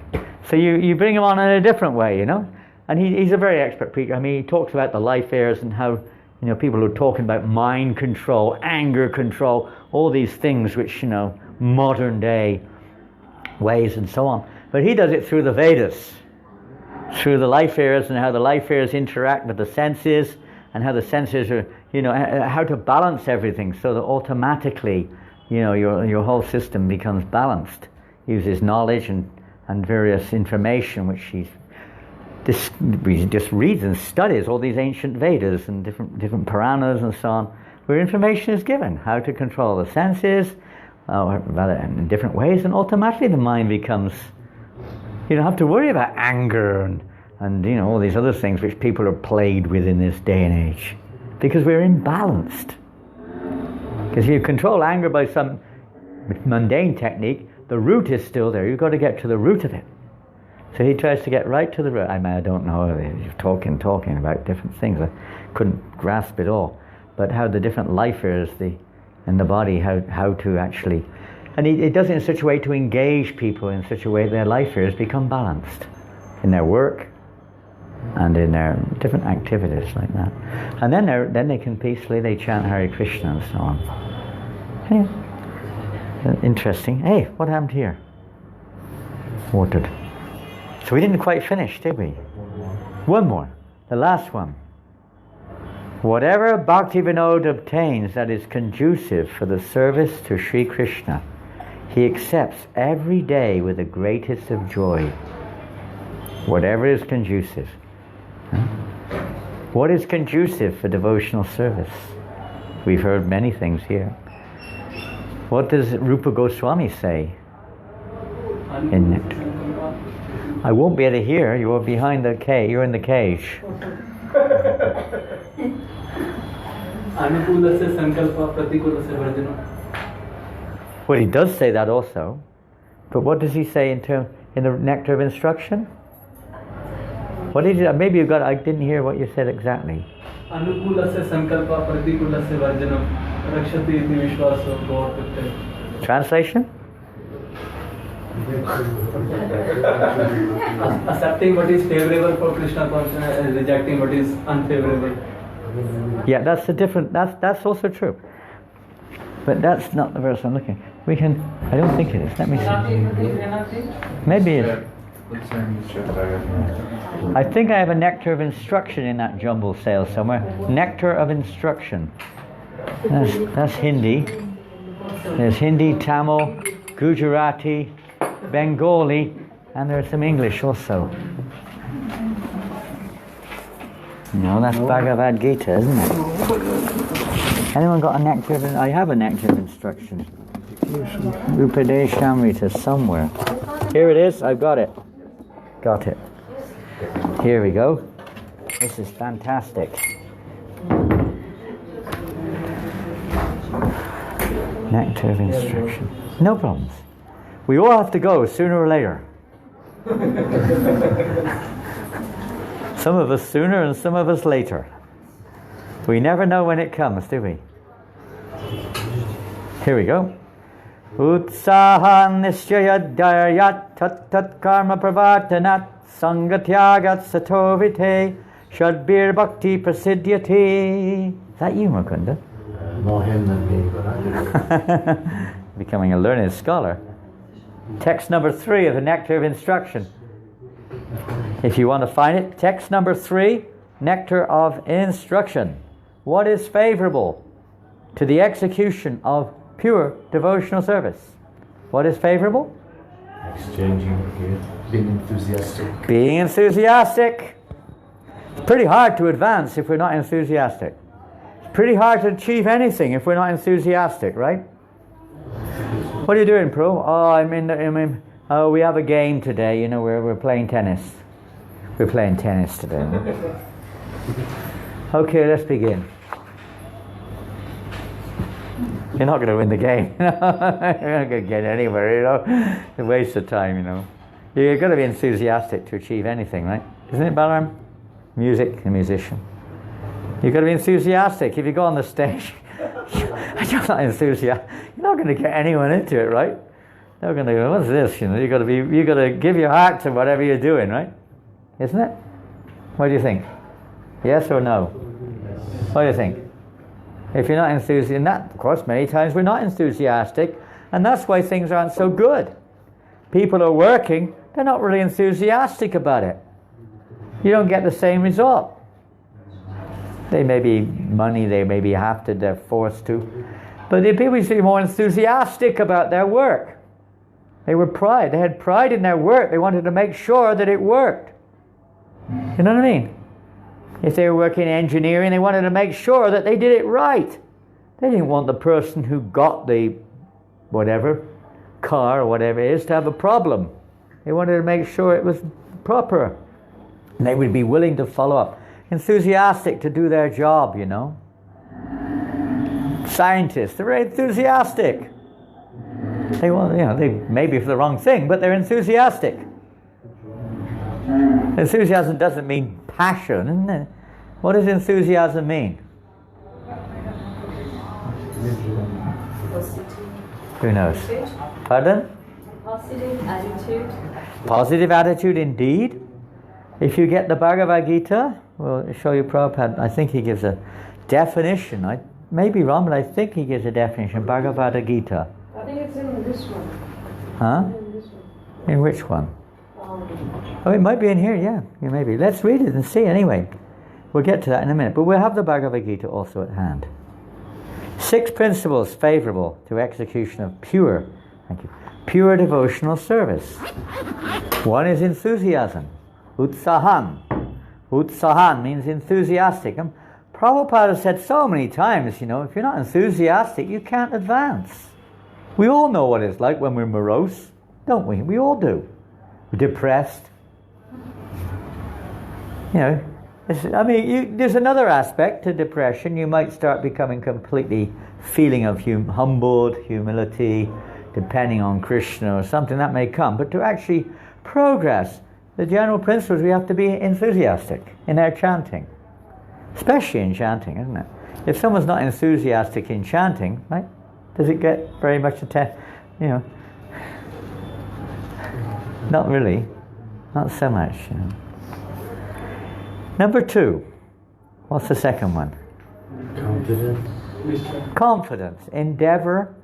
So you bring him on in a different way, And he's a very expert preacher. I mean, he talks about the life airs and how, people who are talking about mind control, anger control, all these things which, modern day ways and so on. But he does it through the Vedas. through the life airs, and how the life airs interact with the senses, and how the senses are, how to balance everything so that automatically, your whole system becomes balanced. Uses knowledge and various information which he just reads and studies all these ancient Vedas and different Puranas and so on, where information is given how to control the senses in different ways, and automatically the mind becomes. You don't have to worry about anger and all these other things which people are plagued with in this day and age, because we're imbalanced. Because if you control anger by some mundane technique, the root is still there. You've got to get to the root of it. So he tries to get right to the root. I don't know. You're talking about different things. I couldn't grasp it all. But how the different life airs in the body, how to actually. And he does it in such a way to engage people in such a way that their life airs become balanced in their work and in their different activities like that. And then they can peacefully chant Hare Krishna and so on. Anyway, interesting. Hey, what happened here? Watered. So we didn't quite finish, did we? One more, the last one. Whatever Bhaktivinoda obtains that is conducive for the service to Sri Krishna, he accepts every day with the greatest of joy. Whatever is conducive. What is conducive for devotional service? We've heard many things here. What does Rupa Goswami say? In it? I won't be able to hear. You are behind the cage. You're in the cage. Well, he does say that also, but what does he say in the nectar of instruction? What did you, maybe you got? I didn't hear what you said exactly. Translation? Accepting what is favorable for Krishna consciousness and rejecting what is unfavorable. Yeah, that's a different. That's also true. But that's not the verse I'm looking. We can. I don't think it is. Let me see. Maybe it. I think I have a nectar of instruction in that jumble sale somewhere. Nectar of instruction. That's Hindi. There's Hindi, Tamil, Gujarati, Bengali, and there's some English also. No, that's Bhagavad Gita, isn't it? Anyone got a nectar of... I have a nectar of instruction. Upadeshamrita somewhere. Here it is, I've got it. Got it. Here we go. This is fantastic. Nectar of instruction. No problems. We all have to go sooner or later. Some of us sooner and some of us later. We never know when it comes, do we? Here we go. Utsahan nisyaya dharyat tat tat karma pravartanat sangatyagat satovite shadbir bhakti prasiddhyati. Is that you, Mukunda? More him than me, but I Becoming a learned scholar. Text number 3 of the Nectar of Instruction. If you want to find it, text number 3, Nectar of Instruction. What is favorable to the execution of pure devotional service? What is favorable? exchanging, being enthusiastic. Being enthusiastic. It's pretty hard to advance if we're not enthusiastic. It's pretty hard to achieve anything if we're not enthusiastic, right? What are you doing, Pro? Oh, we have a game today. You know, we're playing tennis. We're playing tennis today. Okay, let's begin. You're not going to win the game. You're not going to get anywhere, you know. It's a waste of time, you know. You've got to be enthusiastic to achieve anything, right? Isn't it, Balaram? Music, a musician. You've got to be enthusiastic. If you go on the stage, you're not enthusiastic. You're not going to get anyone into it, right? They're going to go, what's this? You know, you've got to give your heart to whatever you're doing, right? Isn't it? What do you think? Yes or no? What do you think? If you're not enthusiastic, and that, of course, many times we're not enthusiastic, and that's why things aren't so good. People are working, they're not really enthusiastic about it. you don't get the same result. They may be money, they may be hafted, they're forced to. But the people seem more enthusiastic about their work. They had pride in their work. They wanted to make sure that it worked. You know what I mean? If they were working in engineering, they wanted to make sure that they did it right. They didn't want the person who got the whatever, car or whatever it is, to have a problem. They wanted to make sure it was proper. And they would be willing to follow up. Enthusiastic to do their job, you know. Scientists, they're very enthusiastic. They want, you know, they maybe for the wrong thing, but they're enthusiastic. Enthusiasm doesn't mean passion, isn't it? What does enthusiasm mean? Who knows? Pardon? Positive attitude. Positive attitude indeed. If you get the Bhagavad Gita, we'll show you Prabhupada, I think he gives a definition. I may be wrong, but I think he gives a definition. Bhagavad Gita. I think it's in this one. Huh? In this one. In which one? Oh, it might be in here, yeah. It may be. Let's read it and see anyway. We'll get to that in a minute. But we'll have the Bhagavad Gita also at hand. 6 principles favorable to execution of pure devotional service. 1 is enthusiasm. Utsahan. Utsahan means enthusiastic. And Prabhupada said so many times, you know, if you're not enthusiastic, you can't advance. We all know what it's like when we're morose, don't we? We all do. We're depressed. You know, there's another aspect to depression. You might start becoming completely feeling of humbled, humility, depending on Krishna or something that may come. But to actually progress, the general principle is we have to be enthusiastic in our chanting. Especially in chanting, isn't it? If someone's not enthusiastic in chanting, right, does it get very much attention? You know, not really. Not so much, you know. Number 2. What's the second one? Confidence. Confidence. Endeavor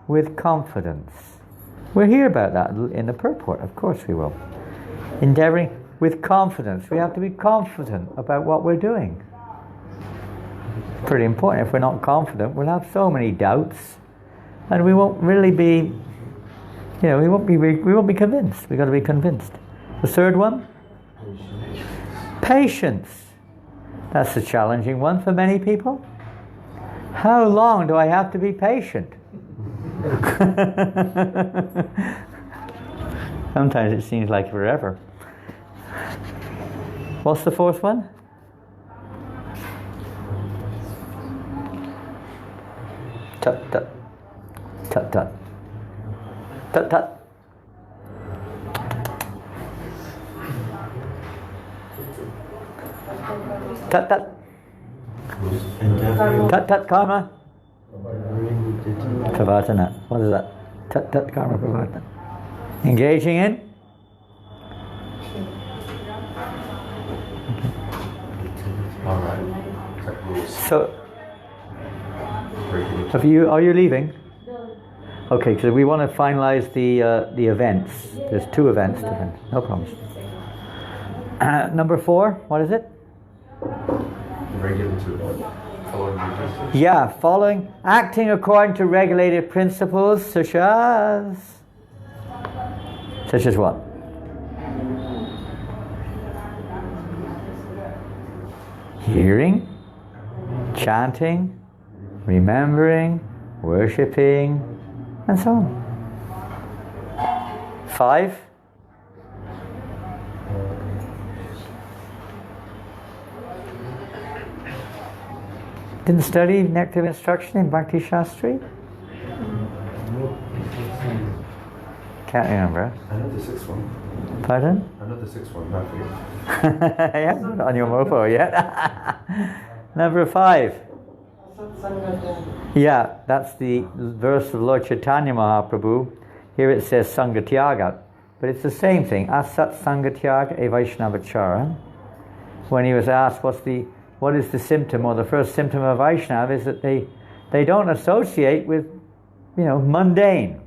with confidence. We'll hear about that in the purport. Of course we will. Endeavoring with confidence. We have to be confident about what we're doing. Pretty important. If we're not confident, we'll have so many doubts, and we won't really be, you know, we won't be convinced. We've got to be convinced. The third one? Patience. That's a challenging one for many people. How long do I have to be patient? Sometimes it seems like forever. What's the fourth one? Tut tut. Tut tut. Tut tut. Tut tut. Tut tut karma. Pravartana. What is that? Tut tut karma pravartana. Engaging in? So, are you leaving? Okay, because we want to finalize the events. There's 2 events. No problems. Number 4, what is it? Yeah, acting according to regulated principles, such as what? Hearing, chanting, remembering, worshipping, and so on. 5. Didn't study Nectar of Instruction in Bhakti Shastri? Can't remember. I know the 6th one. Pardon? I know the 6th one, not for you. Yeah, not on your mofo yet. Number 5. Yeah, that's the verse of Lord Chaitanya Mahaprabhu. Here it says Sangatyaga, but it's the same thing. Asat Sangatyaga e Vaishnavachara. When he was asked what is the symptom, or the first symptom of Vaishnava, is that they don't associate with, mundane.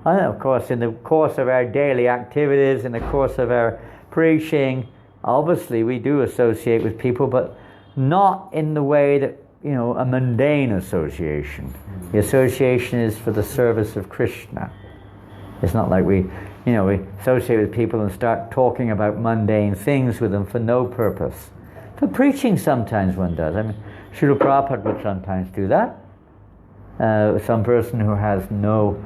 And of course, in the course of our daily activities, in the course of our preaching, obviously we do associate with people, but not in the way that, a mundane association. The association is for the service of Krishna. It's not like we associate with people and start talking about mundane things with them for no purpose. For preaching, sometimes one does. I mean, Srila Prabhupada would sometimes do that. Some person who has no...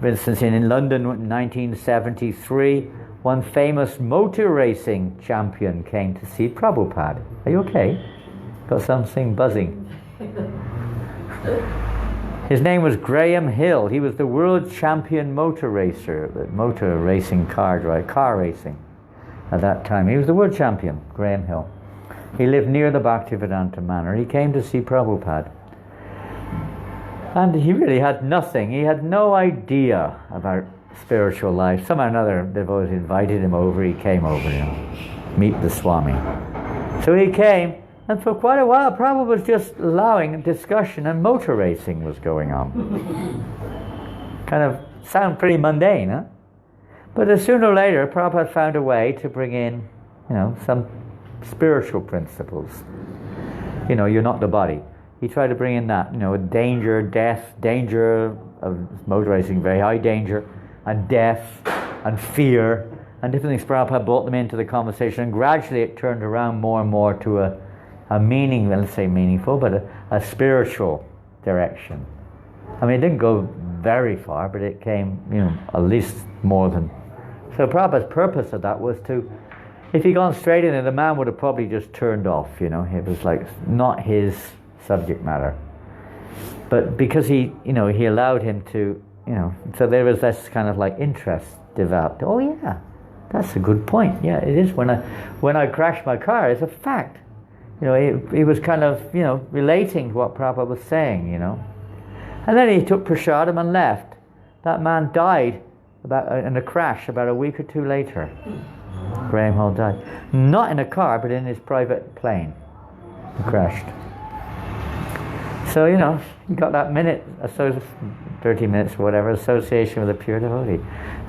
For instance, in London in 1973, one famous motor racing champion came to see Prabhupada. Are you okay? Got something buzzing. His name was Graham Hill. He was the world champion motor racer, motor racing car racing at that time. He was the world champion, Graham Hill. He lived near the Bhaktivedanta Manor. He came to see Prabhupada. And he really had nothing. He had no idea about spiritual life. Somehow or another, they've always invited him over. He came over, meet the Swami. So he came, and for quite a while, Prabhupada was just allowing discussion, and motor racing was going on. Kind of sound pretty mundane, huh? But sooner or later, Prabhupada found a way to bring in, some spiritual principles. You're not the body. He tried to bring in that, danger, death, danger of motor racing, very high danger, and death, and fear, and different things. Prabhupada brought them into the conversation, and gradually it turned around more and more to a meaning, let's say meaningful, but a spiritual direction. I mean, it didn't go very far, but it came, at least more than... So Prabhupada's purpose of that was to, if he'd gone straight in, the man would have probably just turned off, It was like not his subject matter. But because he allowed him to, so there was this kind of like interest developed. Oh yeah, that's a good point. Yeah, it is. When I crashed my car, it's a fact. He was kind of, relating to what Prabhupada was saying, And then he took prasadam and left. That man died in a crash about a week or two later. Graham Hall died. Not in a car, but in his private plane. He crashed. So, you got that minute, 30 minutes or whatever, association with a pure devotee.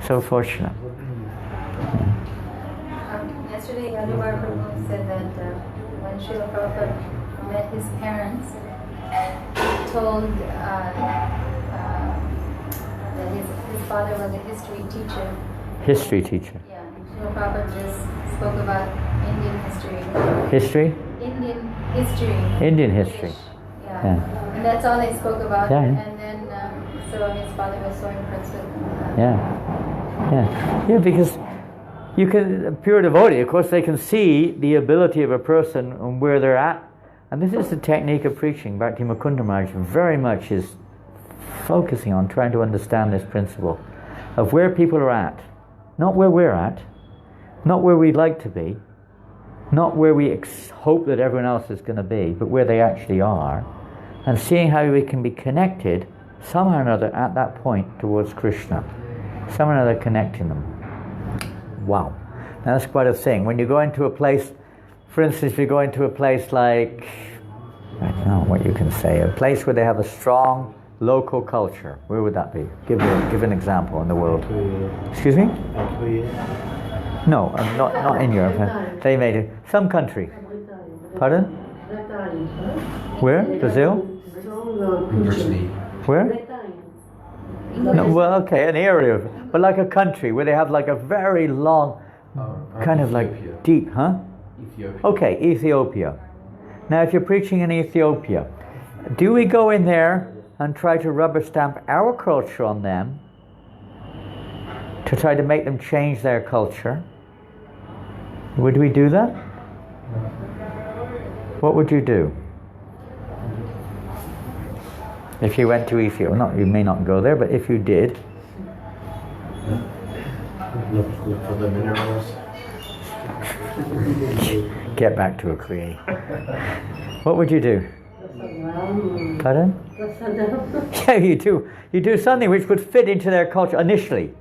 So fortunate. Yesterday, Yaduvar Prabhu said that when Srila Prabhupada met his parents, told that his father was a history teacher. History teacher. Yeah, Srila Prabhupada just spoke about Indian history. History? Indian history. Indian history. Yeah. And that's all they spoke about. Yeah. And then, so his father was so impressed with him. Yeah, because you can, a pure devotee, of course, they can see the ability of a person and where they're at. And this is the technique of preaching. Bhakti Mukunda Maharaj very much is focusing on trying to understand this principle of where people are at. Not where we're at, not where we'd like to be, not where we hope that everyone else is going to be, but where they actually are, and seeing how we can be connected somehow or another at that point towards Krishna. Somehow or another connecting them. Wow. Now that's quite a thing. When you go into a place, for instance, if you go into a place like, I don't know what you can say, a place where they have a strong local culture, where would that be? Give an example in the world. Excuse me? No, not in Europe. They made it. Some country. Pardon? Where? Brazil? Brittany. Where? No, well, okay, an area, but like a country where they have like a very long, kind of like deep, huh? Ethiopia. Okay, Ethiopia. Now, if you're preaching in Ethiopia, do we go in there and try to rubber stamp our culture on them to try to make them change their culture? Would we do that? What would you do? If you went to Ethiopia, you may not go there, but if you did, look for the minerals. Get back to a Kriya. What would you do? Pardon? Yeah, you do. You do something which would fit into their culture initially.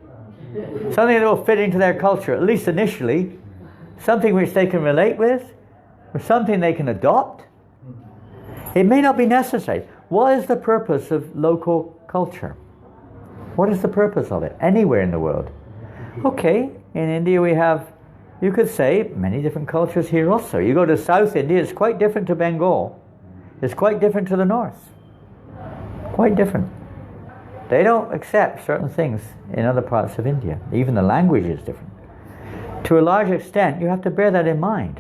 Something that will fit into their culture, at least initially. Something which they can relate with, or something they can adopt. It may not be necessary. What is the purpose of local culture? What is the purpose of it? Anywhere in the world. Okay, in India we have, you could say many different cultures here also. You go to South India, it's quite different to Bengal. It's quite different to the north. Quite different. They don't accept certain things in other parts of India. Even the language is different. To a large extent, you have to bear that in mind.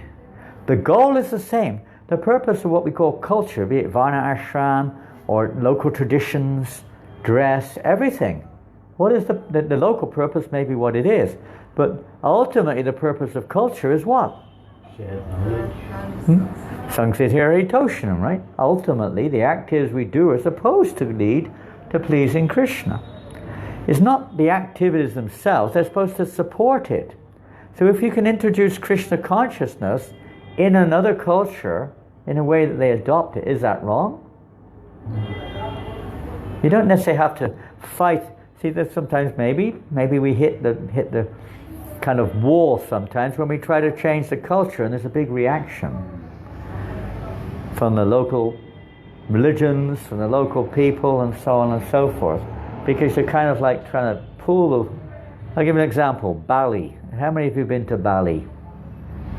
The goal is the same. The purpose of what we call culture, be it Varna Ashram or local traditions, dress, everything. What is the local purpose may be what it is, but ultimately the purpose of culture is what? Shared knowledge. Sangsithira Toshanam, right? Ultimately, the activities we do are supposed to lead to pleasing Krishna. It's not the activities themselves, they're supposed to support it. So if you can introduce Krishna consciousness in another culture in a way that they adopt it, is that wrong? You don't necessarily have to fight. See, that sometimes maybe we hit the kind of wall sometimes when we try to change the culture, and there's a big reaction from the local religions, from the local people, and so on and so forth, because you're kind of like trying to pull the... I'll give you an example. Bali. How many of you have been to Bali?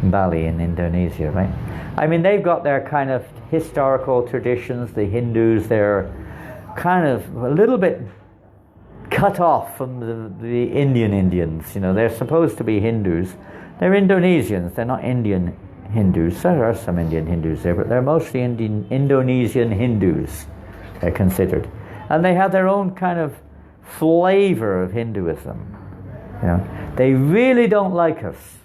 Bali in Indonesia, right? I mean, they've got their kind of historical traditions. The Hindus, they're kind of a little bit cut off from the Indians. You know, they're supposed to be Hindus. They're Indonesians. They're not Indian Hindus. There are some Indian Hindus there, but they're mostly Indonesian Hindus, they're considered. And they have their own kind of flavor of Hinduism. You know, they really don't like us.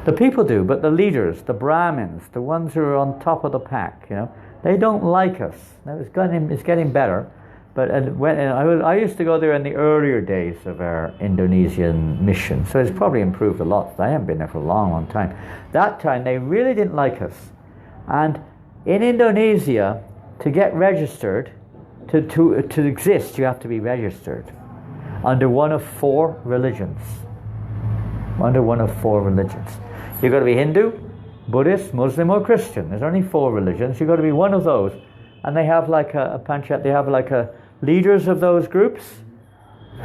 The people do, but the leaders, the Brahmins, the ones who are on top of the pack, you know, they don't like us. Now it's getting better, but I used to go there in the earlier days of our Indonesian mission, so it's probably improved a lot. I haven't been there for a long, long time. That time they really didn't like us, and in Indonesia, to get registered, to exist, you have to be registered under one of four religions. Under one of four religions. You've got to be Hindu, Buddhist, Muslim, or Christian. There's only four religions. You've got to be one of those. And they have like a panchat, they have like leaders of those groups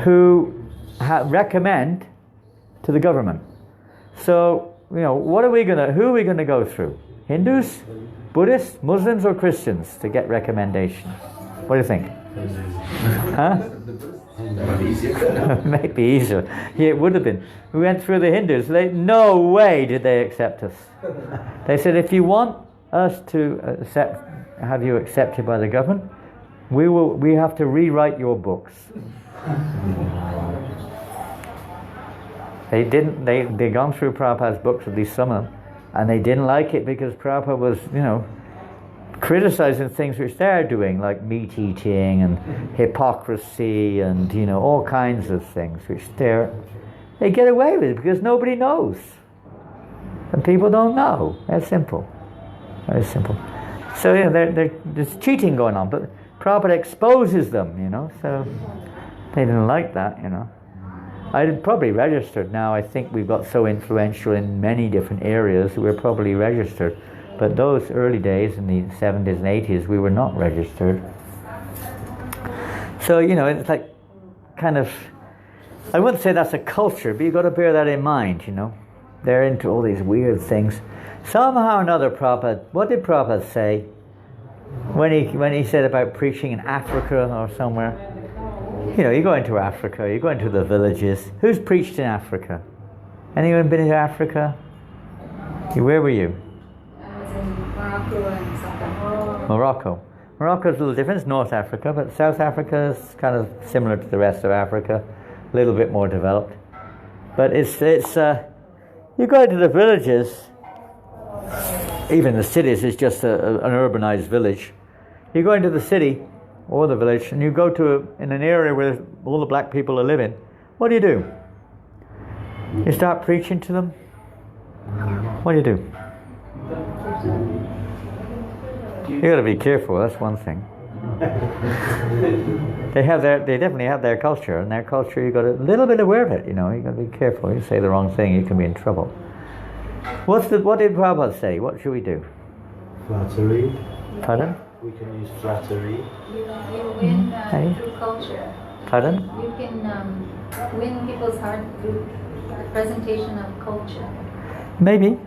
who recommend to the government. So, you know, who are we going to go through? Hindus, Buddhists, Muslims, or Christians to get recommendations? What do you think? Huh? Maybe easier. Yeah, it would have been. We went through the Hindus. No way did they accept us. They said, if you want us to have you accepted by the government, we have to rewrite your books. They didn't. They gone through Prabhupada's books, at least some of them, and they didn't like it because Prabhupada was, you know, criticizing things which they're doing, like meat eating and hypocrisy and, you know, all kinds of things which they get away with it because nobody knows. And people don't know. That's simple. Very simple. So, you know, there's cheating going on, but Prabhupada exposes them, you know, so they didn't like that, you know. I'd probably registered now. I think we've got so influential in many different areas, we're probably registered. But those early days in the 70s and 80s, we were not registered. So, you know, it's like kind of, I wouldn't say that's a culture, but you've got to bear that in mind, you know. They're into all these weird things. Somehow or another, Prabhupada, what did Prabhupada say when he said about preaching in Africa or somewhere? You know, you go into Africa, you go into the villages. Who's preached in Africa? Anyone been to Africa? Where were you? Morocco. Morocco's a little different. It's North Africa, but South Africa is kind of similar to the rest of Africa, a little bit more developed. But it's you go into the villages, even the cities is just an urbanized village. You go into the city or the village, and you go in an area where all the black people are living. What do? You start preaching to them. What do? You got to be careful. That's one thing. They definitely have their culture, and their culture you got to a little bit aware of it. You know, you got to be careful. You say the wrong thing, you can be in trouble. What did Prabhupada say? What should we do? Flattery. Pardon? We can use flattery. You win through culture. Pardon? You can win people's heart through the presentation of culture. Maybe.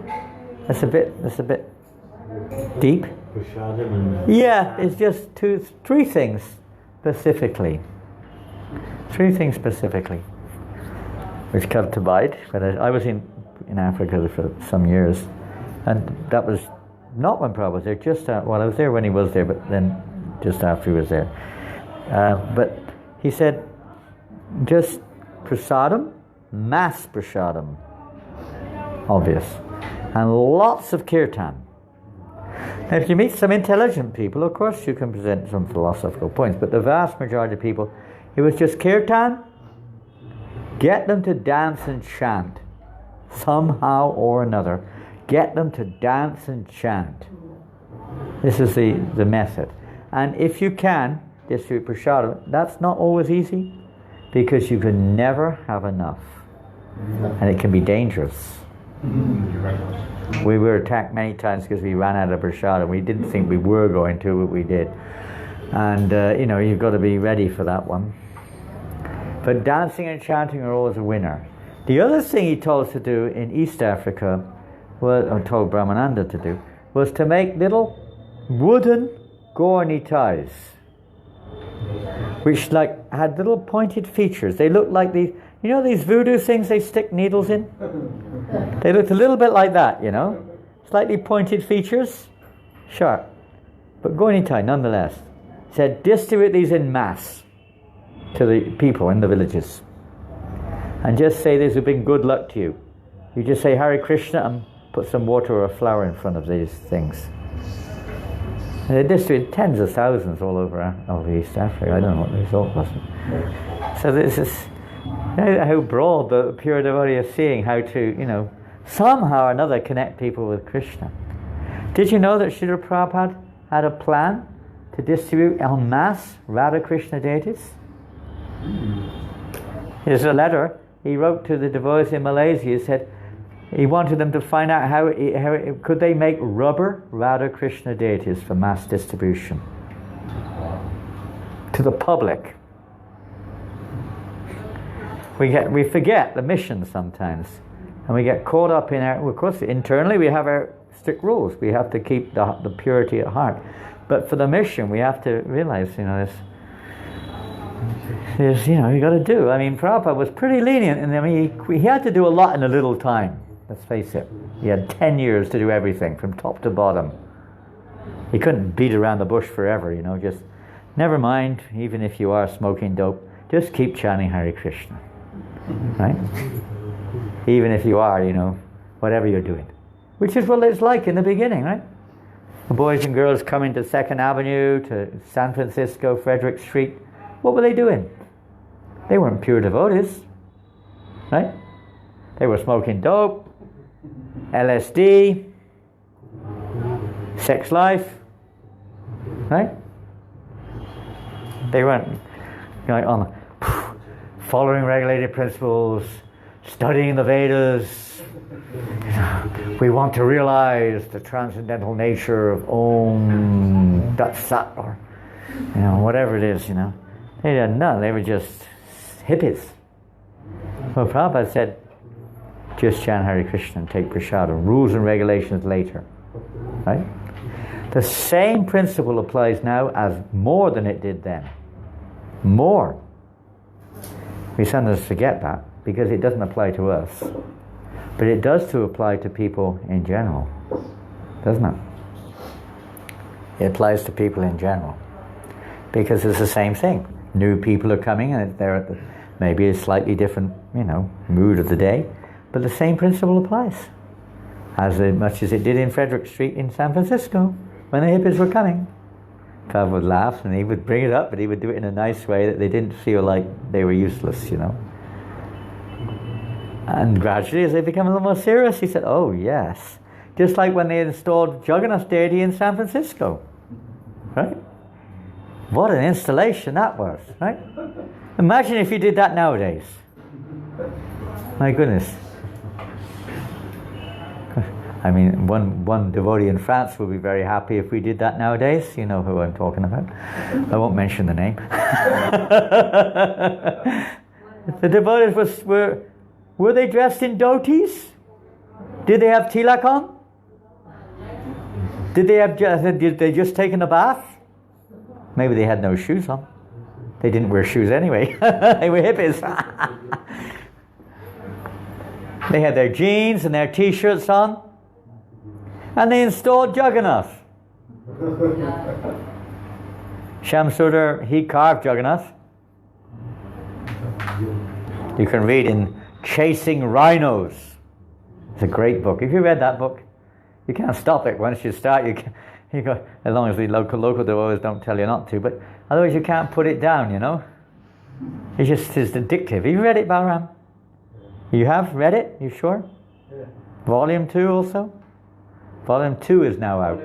That's a bit deep. Prashadam and Yeah, it's just three things specifically. Three things specifically, which come to mind. But I was in Africa for some years, and that was not when Prabhupada was there. I was there when he was there, but then just after he was there. But he said, just prasadam, mass prasadam, obvious, and lots of kirtan. Now, if you meet some intelligent people, of course you can present some philosophical points, but the vast majority of people, it was just kirtan, get them to dance and chant, somehow or another, get them to dance and chant. This is the method. And if you can distribute prasadam, that's not always easy, because you can never have enough. And it can be dangerous. We were attacked many times because we ran out of prasadam. We didn't think we were going to, but we did. And you've got to be ready for that one. But dancing and chanting are always a winner. The other thing he told us to do in East Africa, or told Brahmananda to do, was to make little wooden gorni ties, which had little pointed features. They looked like these voodoo things they stick needles in? They looked a little bit like that, slightly pointed features, sharp, but gorni tie nonetheless. He said, distribute these in mass to the people in the villages, and just say this will bring good luck to you. You just say Hare Krishna and put some water or a flower in front of these things. And they distributed tens of thousands all over East Africa. I don't know what the result was. So this is how broad the pure devotee is seeing how to, somehow or another connect people with Krishna. Did you know that Srila Prabhupada had a plan to distribute en masse Radha Krishna deities? Here's a letter he wrote to the devotees in Malaysia. He said he wanted them to find out how could they make rubber Radha Krishna deities for mass distribution to the public. We forget the mission sometimes, and we get caught up in of course internally we have our strict rules. We have to keep the purity at heart, but for the mission we have to realize this you got to do. I mean, Prabhupada was pretty lenient, and he had to do a lot in a little time. Let's face it. He had 10 years to do everything from top to bottom. He couldn't beat around the bush forever, just never mind, even if you are smoking dope, just keep chanting Hare Krishna. Right? Even if you are, whatever you're doing. Which is what it's like in the beginning, right? The boys and girls coming to 2nd Avenue, to San Francisco, Frederick Street. What were they doing? They weren't pure devotees, right? They were smoking dope, LSD, sex life, right? They weren't on following regulated principles, studying the Vedas. We want to realize the transcendental nature of Om Tat Sat, or whatever it is. They had none. They were just hippies. Well, Prabhupada said, just chant Hare Krishna and take prasadam. Rules and regulations later. Right? The same principle applies now as more than it did then. More. We sometimes forget that because it doesn't apply to us. But it does apply to people in general. Doesn't it? It applies to people in general. Because it's the same thing. New people are coming and they're at maybe a slightly different, mood of the day. But the same principle applies. As much as it did in Frederick Street in San Francisco when the hippies were coming. Prabhupada would laugh and he would bring it up, but he would do it in a nice way that they didn't feel like they were useless, And gradually, as they become a little more serious, he said, oh yes. Just like when they installed Jagannath deity in San Francisco. Right? What an installation that was, right? Imagine if you did that nowadays. My goodness. I mean, one devotee in France will be very happy if we did that nowadays. You know who I'm talking about. I won't mention the name. The devotees were Were they dressed in dhotis? Did they have tilak on? Did they just taken a bath? Maybe they had no shoes on. They didn't wear shoes anyway. They were hippies. They had their jeans and their t-shirts on. And they installed Jagannath. Shamsudar, he carved Jagannath. You can read in Chasing Rhinos. It's a great book. If you read that book, you can't stop it. Once you start, you go, as long as the local devotees don't tell you not to, but otherwise you can't put it down, you know. It's addictive. Have you read it, Balram? You have read it? You sure? Yeah. Volume 2 also? Volume 2 is now out.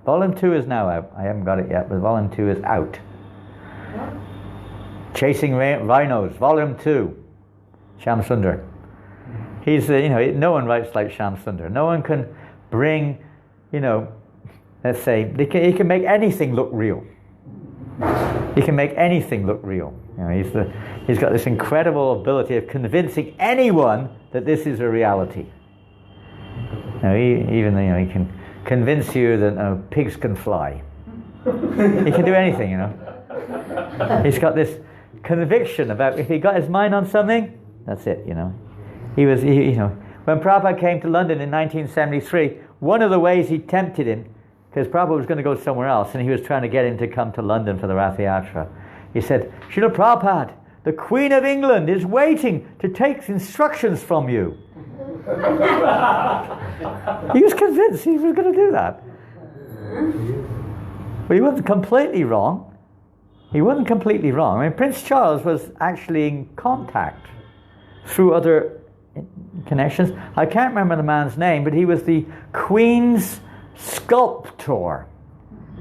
Volume 2 is now out. I haven't got it yet, but Volume 2 is out. Chasing Rhinos, Volume 2. Shyam Sundar. He's, no one writes like Shyam Sundar. No one can bring, let's say, he can make anything look real. He can make anything look real. He's got this incredible ability of convincing anyone that this is a reality. He can convince you that pigs can fly. He can do anything, He's got this conviction about, if he got his mind on something, that's it, He was, when Prabhupada came to London in 1973, one of the ways he tempted him, because Prabhupada was going to go somewhere else, and he was trying to get him to come to London for the Rath Yatra. He said, Srila Prabhupada, the Queen of England is waiting to take instructions from you. He was convinced he was going to do that. But he wasn't completely wrong. He wasn't completely wrong. I mean, Prince Charles was actually in contact through other connections. I can't remember the man's name, but he was the Queen's sculptor.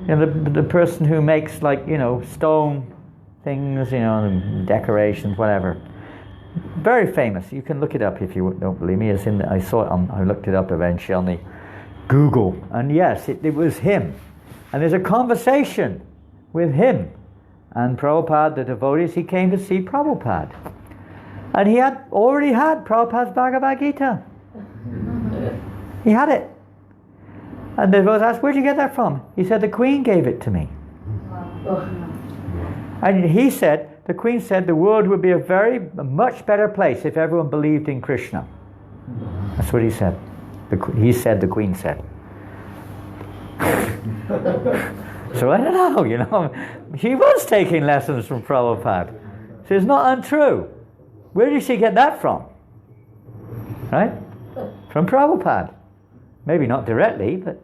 The person who makes stone things, decorations, whatever. Very famous. You can look it up if you don't believe me. I saw it I looked it up eventually on the Google. And yes, it was him. And there's a conversation with him and Prabhupada, the devotees. He came to see Prabhupada. And he had already had Prabhupada's Bhagavad Gita. He had it. And the devotees asked, where'd you get that from? He said, the Queen gave it to me. And the Queen said the world would be a much better place if everyone believed in Krishna. That's what he said. The Queen said. So I don't know, She was taking lessons from Prabhupada. So it's not untrue. Where did she get that from? Right? From Prabhupada. Maybe not directly, but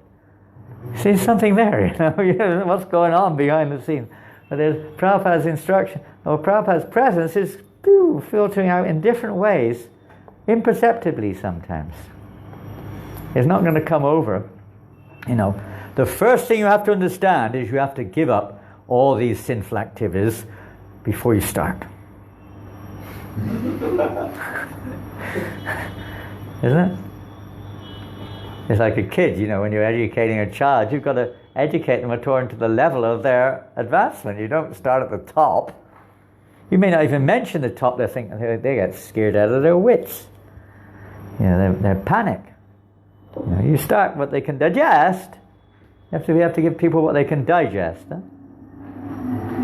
see something there, what's going on behind the scenes. But there's Prabhupada's instruction, or Prabhupada's presence is filtering out in different ways, imperceptibly sometimes. It's not going to come over. The first thing you have to understand is you have to give up all these sinful activities before you start. Isn't it? It's like a kid, when you're educating a child, you've got to educate them according to the level of their advancement. You don't start at the top. You may not even mention the top. They get scared out of their wits. They're panic. You start what they can digest. We have to give people what they can digest. Huh?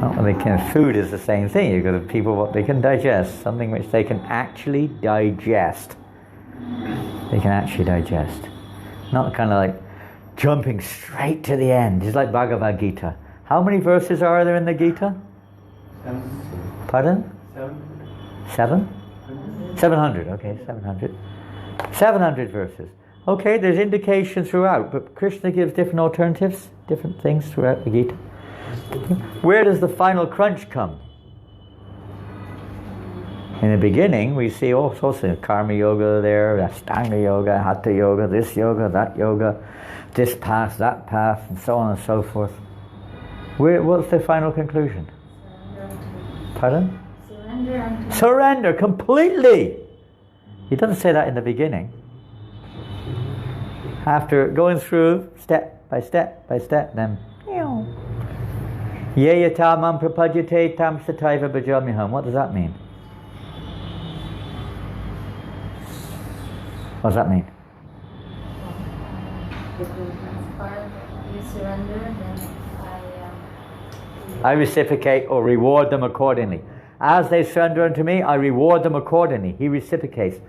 Not what they can. Food is the same thing. You've got to give people what they can digest, something which they can actually digest. They can actually digest. Not kind of like jumping straight to the end. It's like Bhagavad Gita. How many verses are there in the Gita? 7. Pardon? 7. 700. Okay, 700. 700 verses. Okay, there's indication throughout, but Krishna gives different alternatives, different things throughout the Gita. Where does the final crunch come? In the beginning, we see all sorts of karma yoga there, Ashtanga yoga, hatha yoga, this yoga, that yoga, this path, that path, and so on and so forth. What's the final conclusion? Pardon? Surrender completely. He doesn't say that in the beginning. After going through step by step by step, then Ye yata mam prapadyate tam sataiva bhajamiham. What does that mean? What does that mean? As part you surrender, then I reciprocate or reward them accordingly. As they surrender unto me, I reward them accordingly. He reciprocates.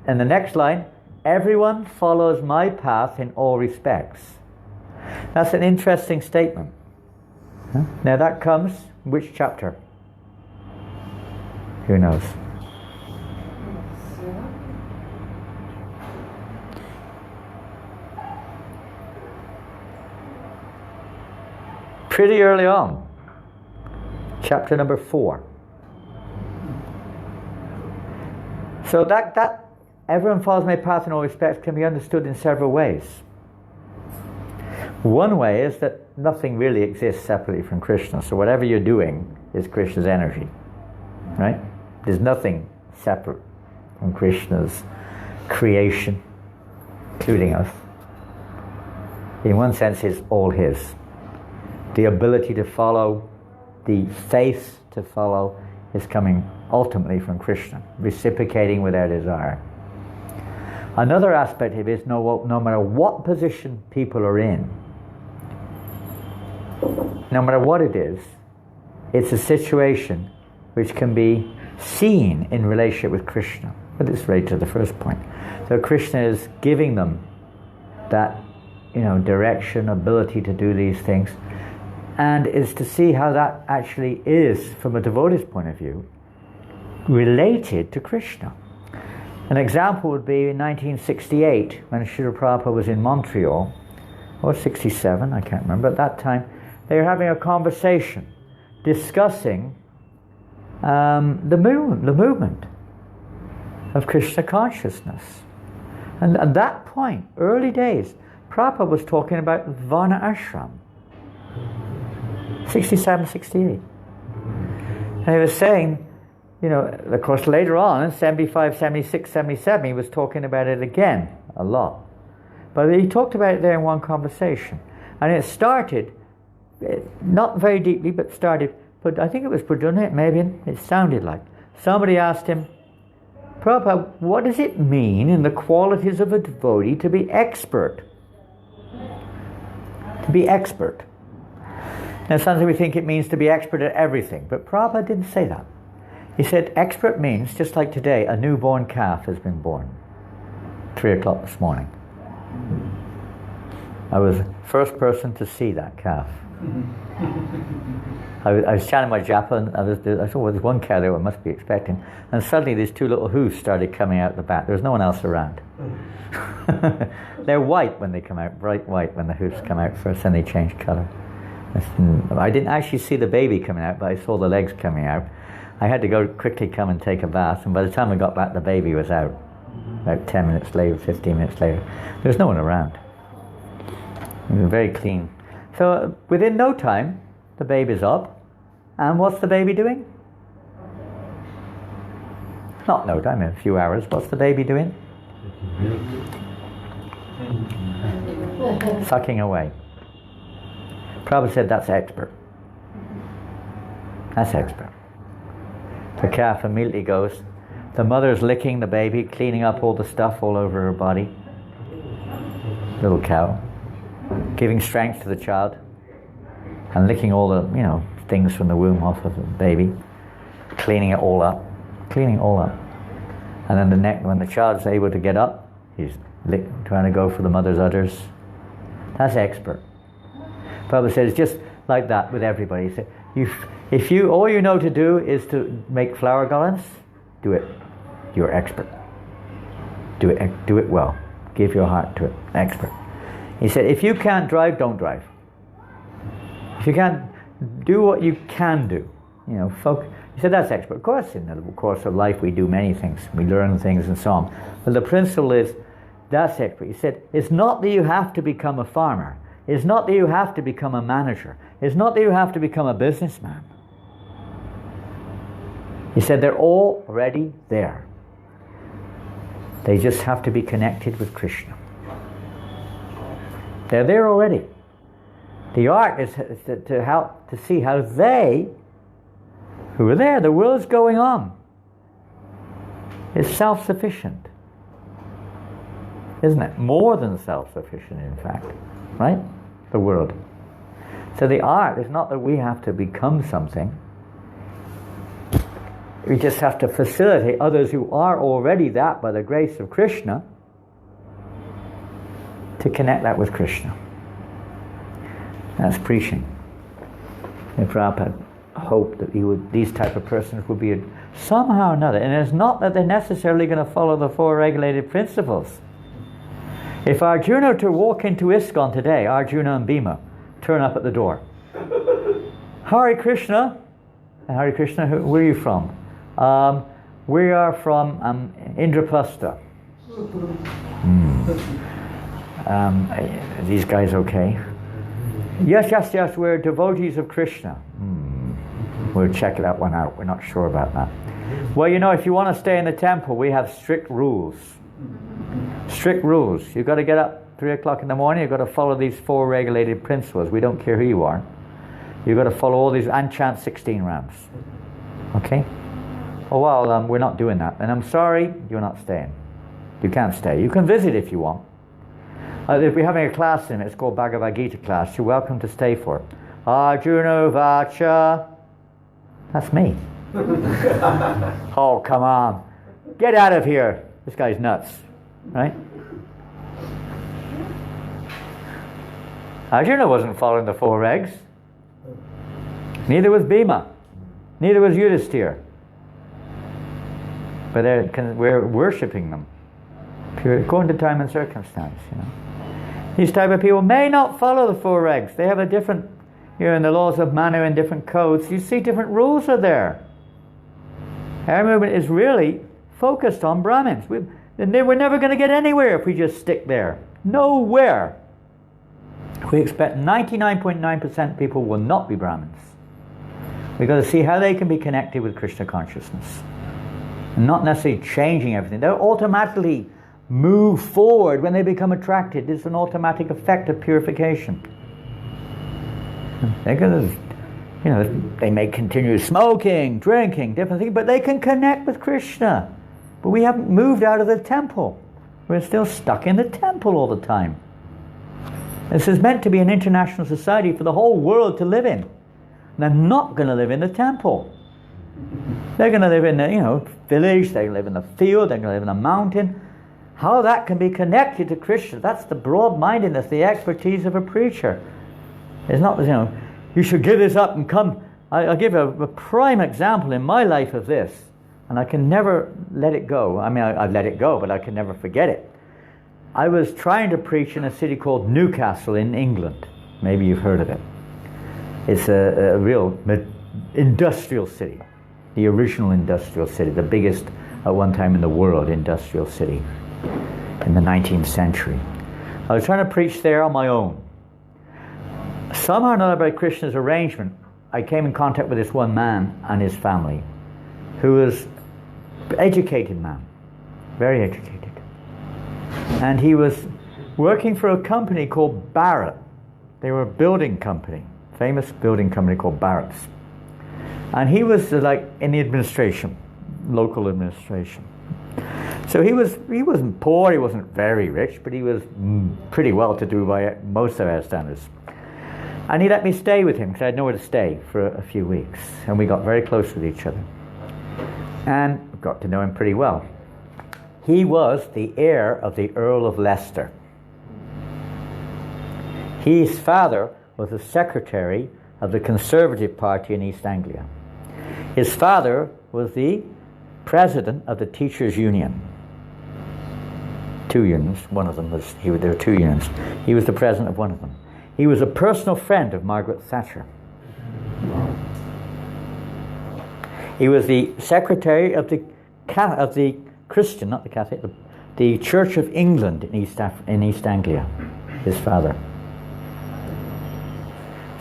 And the next line, everyone follows my path in all respects. That's an interesting statement. Huh? Now that comes, which chapter? Who knows? Pretty early on. Chapter number 4. So that everyone follows my path in all respects can be understood in several ways. One way is that nothing really exists separately from Krishna. So whatever you're doing is Krishna's energy. Right? There's nothing separate from Krishna's creation, including us. In one sense, it's all his. The ability to follow, the faith to follow, is coming ultimately from Krishna, reciprocating with our desire. Another aspect of it is no matter what position people are in, no matter what it is, it's a situation which can be seen in relationship with Krishna. But it's related to the first point. So Krishna is giving them that, direction, ability to do these things, and is to see how that actually is, from a devotee's point of view, related to Krishna. An example would be in 1968, when Srila Prabhupada was in Montreal, or 67, I can't remember. At that time, they were having a conversation discussing the movement of Krishna consciousness. And at that point, early days, Prabhupada was talking about Varna Ashram. 67, 68. And he was saying, of course later on, in 75, 76, 77, he was talking about it again, a lot. But he talked about it there in one conversation. And it started, not very deeply, but started, but I think it was Purduna, maybe it sounded like. Somebody asked him, Prabhupada, what does it mean in the qualities of a devotee to be expert? To be expert. Now sometimes we think it means to be expert at everything, but Prabhupada didn't say that. He said expert means, just like today, a newborn calf has been born. 3 o'clock this morning. I was the first person to see that calf. I was chanting my japa, and I thought, well, there's one cow there I must be expecting. And suddenly these 2 little hoofs started coming out the back. There was no one else around. They're white when they come out, bright white when the hoofs come out first, and they change colour. I didn't actually see the baby coming out, but I saw the legs coming out. I had to go quickly come and take a bath, and by the time I got back, the baby was out. About 10 minutes later, 15 minutes later. There was no one around. It was very clean. So within no time, the baby's up, and what's the baby doing? Not no time, in a few hours. What's the baby doing? Sucking away. Prabhupada said that's expert. That's expert. The calf immediately goes. The mother's licking the baby, cleaning up all the stuff all over her body. Little cow. Giving strength to the child. And licking all the, things from the womb off of the baby. Cleaning it all up. Cleaning it all up. And then when the child's able to get up, he's trying to go for the mother's udders. That's expert. Prabhupada says just like that with everybody. He said, if you all you know to do is to make flower garlands, do it. You're expert. Do it well. Give your heart to it. Expert. He said, if you can't drive, don't drive. If you can't do what you can do, he said that's expert. Of course, in the course of life we do many things. We learn things and so on. But the principle is, that's expert. He said, it's not that you have to become a farmer. It's not that you have to become a manager. It's not that you have to become a businessman. He said they're already there. They just have to be connected with Krishna. They're there already. The art is to help to see how they, who are there, the world's going on, is self-sufficient. isn't it? More than self-sufficient, in fact, right? The world. So the art is not that we have to become something. We just have to facilitate others who are already that by the grace of Krishna to connect that with Krishna. That's preaching. And Prabhupada hoped that these type of persons would be somehow or another. And it's not that they're necessarily going to follow the four regulated principles. If Arjuna were to walk into ISKCON today, Arjuna and Bhima turn up at the door. Hare Krishna. Hare Krishna, where are you from? We are from Indraprastha. These guys okay? Yes, we're devotees of Krishna. We'll check that one out. We're not sure about that. Well, if you want to stay in the temple, we have strict rules. Strict rules. You've got to get up 3 o'clock in the morning. You've got to follow these four regulated principles. We don't care who you are. You've got to follow all these and chant 16 rounds. Okay? Oh, well, we're not doing that. And I'm sorry, you're not staying. You can't stay. You can visit if you want. If we're having a class in it, it's called Bhagavad Gita class. You're welcome to stay for it. Arjuna Vacha. That's me. Oh, come on. Get out of here. This guy's nuts. Right? Arjuna wasn't following the four regs. Neither was Bhima. Neither was Yudhisthira. But we're worshipping them. According to time and circumstance, These type of people may not follow the four regs. They have a different, in the laws of Manu and different codes, you see different rules are there. Our movement is really focused on Brahmins. We're never going to get anywhere if we just stick there. Nowhere. We expect 99.9% people will not be Brahmins. We've got to see how they can be connected with Krishna consciousness. And not necessarily changing everything. They'll automatically move forward when they become attracted. It's an automatic effect of purification. They're going to, they may continue smoking, drinking, different things, but they can connect with Krishna. But we haven't moved out of the temple. We're still stuck in the temple all the time. This is meant to be an international society for the whole world to live in. They're not going to live in the temple. They're going to live in the village, they're going to live in the field, they're going to live in the mountain. How that can be connected to Krishna, that's the broad-mindedness, the expertise of a preacher. It's not, you should give this up and come. I'll give a prime example in my life of this, and I can never let it go. I mean, I've let it go, but I can never forget it. I was trying to preach in a city called Newcastle in England. Maybe you've heard of it. It's a real industrial city. The original industrial city, the biggest at one time in the world industrial city in the 19th century. I was trying to preach there on my own. Somehow or another, by Krishna's arrangement, I came in contact with this one man and his family, who was an educated man, very educated. And he was working for a company called Barrett. They were a building company, famous building company called Barrett's. And he was like in the administration, local administration. So he wasn't poor, he wasn't very rich, but he was pretty well-to-do by most of our standards. And he let me stay with him because I had nowhere to stay for a few weeks. And we got very close with each other. And got to know him pretty well. He was the heir of the Earl of Leicester. His father was the secretary of the Conservative Party in East Anglia. His father was the president of the Teachers' Union. 2 unions, one of them was, there were 2 unions. He was the president of one of them. He was a personal friend of Margaret Thatcher. He was the secretary of the Christian, not the Catholic, the Church of England in East Anglia, his father.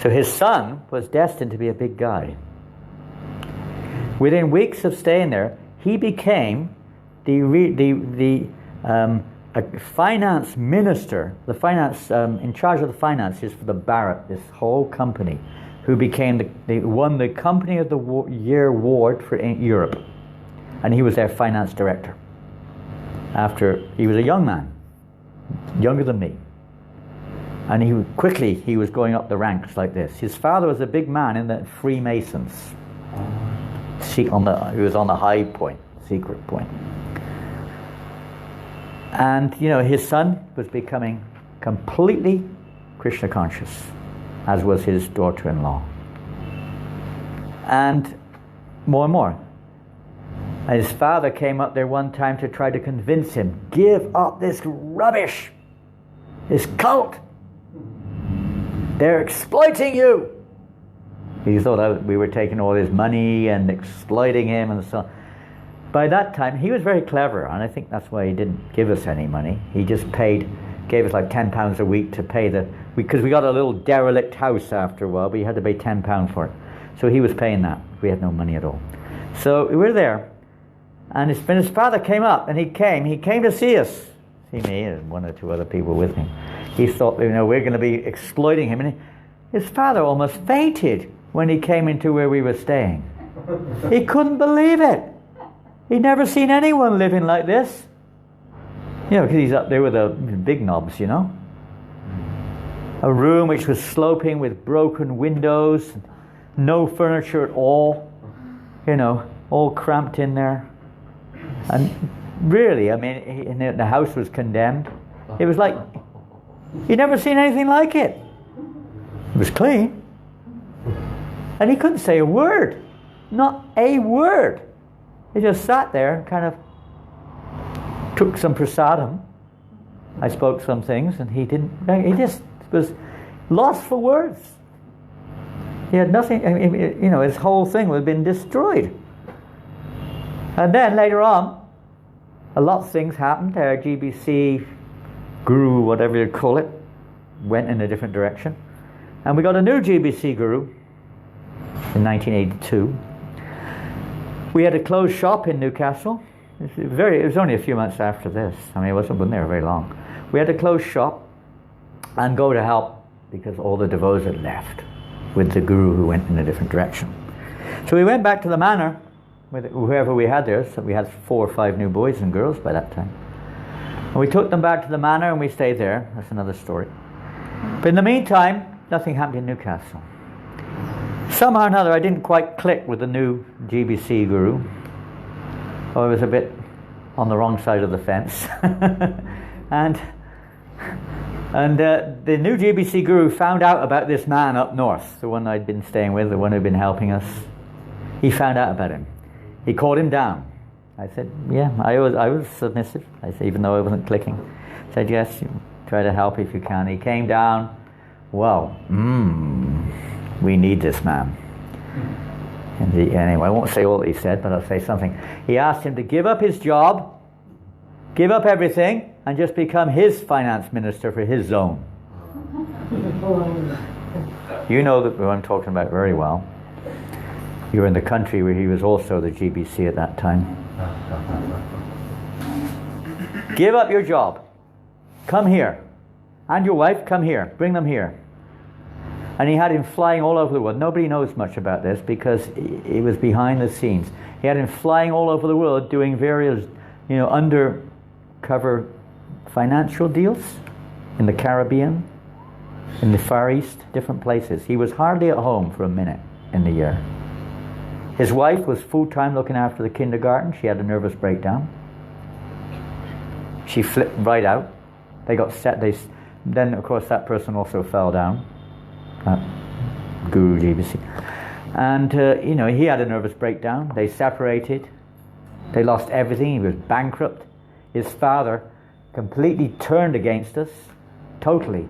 So his son was destined to be a big guy. Within weeks of staying there, he became the finance minister, in charge of the finances for the Barrett, this whole company, who won the Company of the Year award for Europe. And he was their finance director. After he was a young man. younger than me. And he was going up the ranks like this. His father was a big man in the Freemasons. He was on the high point, secret point. And, his son was becoming completely Krishna conscious, as was his daughter-in-law. And more. And his father came up there one time to try to convince him, give up this rubbish, this cult. They're exploiting you. He thought we were taking all his money and exploiting him and so on. By that time, he was very clever, and I think that's why he didn't give us any money. He just gave us like £10 a week to pay because we got a little derelict house after a while, but you had to pay £10 for it. So he was paying that. We had no money at all. So we were there, and his father came up, and he came to see us. See me and one or two other people with him. He thought, we're going to be exploiting him. And his father almost fainted when he came into where we were staying. He couldn't believe it. He'd never seen anyone living like this. Because he's up there with the big knobs, A room which was sloping with broken windows, no furniture at all, all cramped in there. And really, the house was condemned. It was like, he'd never seen anything like it. It was clean. And he couldn't say a word. Not a word. He just sat there and kind of took some prasadam. I spoke some things and he just was lost for words. He had nothing, his whole thing had been destroyed. And then later on, a lot of things happened. Our GBC guru, whatever you call it, went in a different direction. And we got a new GBC guru in 1982. We had a closed shop in Newcastle. It was only a few months after this. It wasn't there very long. We had to close shop and go to help because all the devotees had left with the guru who went in a different direction. So we went back to the manor with whoever we had there. So we had 4 or 5 new boys and girls by that time. And we took them back to the manor and we stayed there. That's another story. But in the meantime, nothing happened in Newcastle. Somehow or another, I didn't quite click with the new GBC guru. I was a bit on the wrong side of the fence. and the new GBC guru found out about this man up north, the one I'd been staying with, the one who'd been helping us. He found out about him. He called him down. I said, yeah, I was submissive. I said, even though I wasn't clicking. I said, yes, you try to help if you can. He came down. Well, we need this man. And anyway, I won't say all that he said, but I'll say something. He asked him to give up his job, give up everything, and just become his finance minister for his zone. You know that what I'm talking about very well. You were in the country where he was also the GBC at that time. Give up your job. Come here. And your wife, come here. Bring them here. And he had him flying all over the world. Nobody knows much about this because it was behind the scenes. He had him flying all over the world doing various, undercover financial deals in the Caribbean, in the Far East, different places. He was hardly at home for a minute in the year. His wife was full-time looking after the kindergarten. She had a nervous breakdown. She flipped right out. They got set. Then, of course, that person also fell down. Guru GBC. And, he had a nervous breakdown. They separated. They lost everything. He was bankrupt. His father completely turned against us. Totally.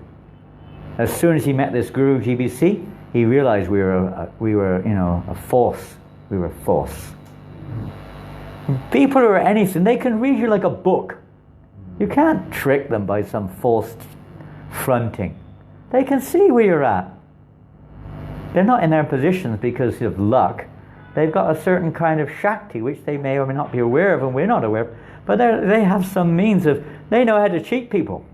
As soon as he met this Guru GBC, he realized we were a force. We were false. People who are anything, they can read you like a book. You can't trick them by some false fronting. They can see where you're at. They're not in their positions because of luck. They've got a certain kind of Shakti, which they may or may not be aware of, and we're not aware of. But they have some means of, they know how to cheat people.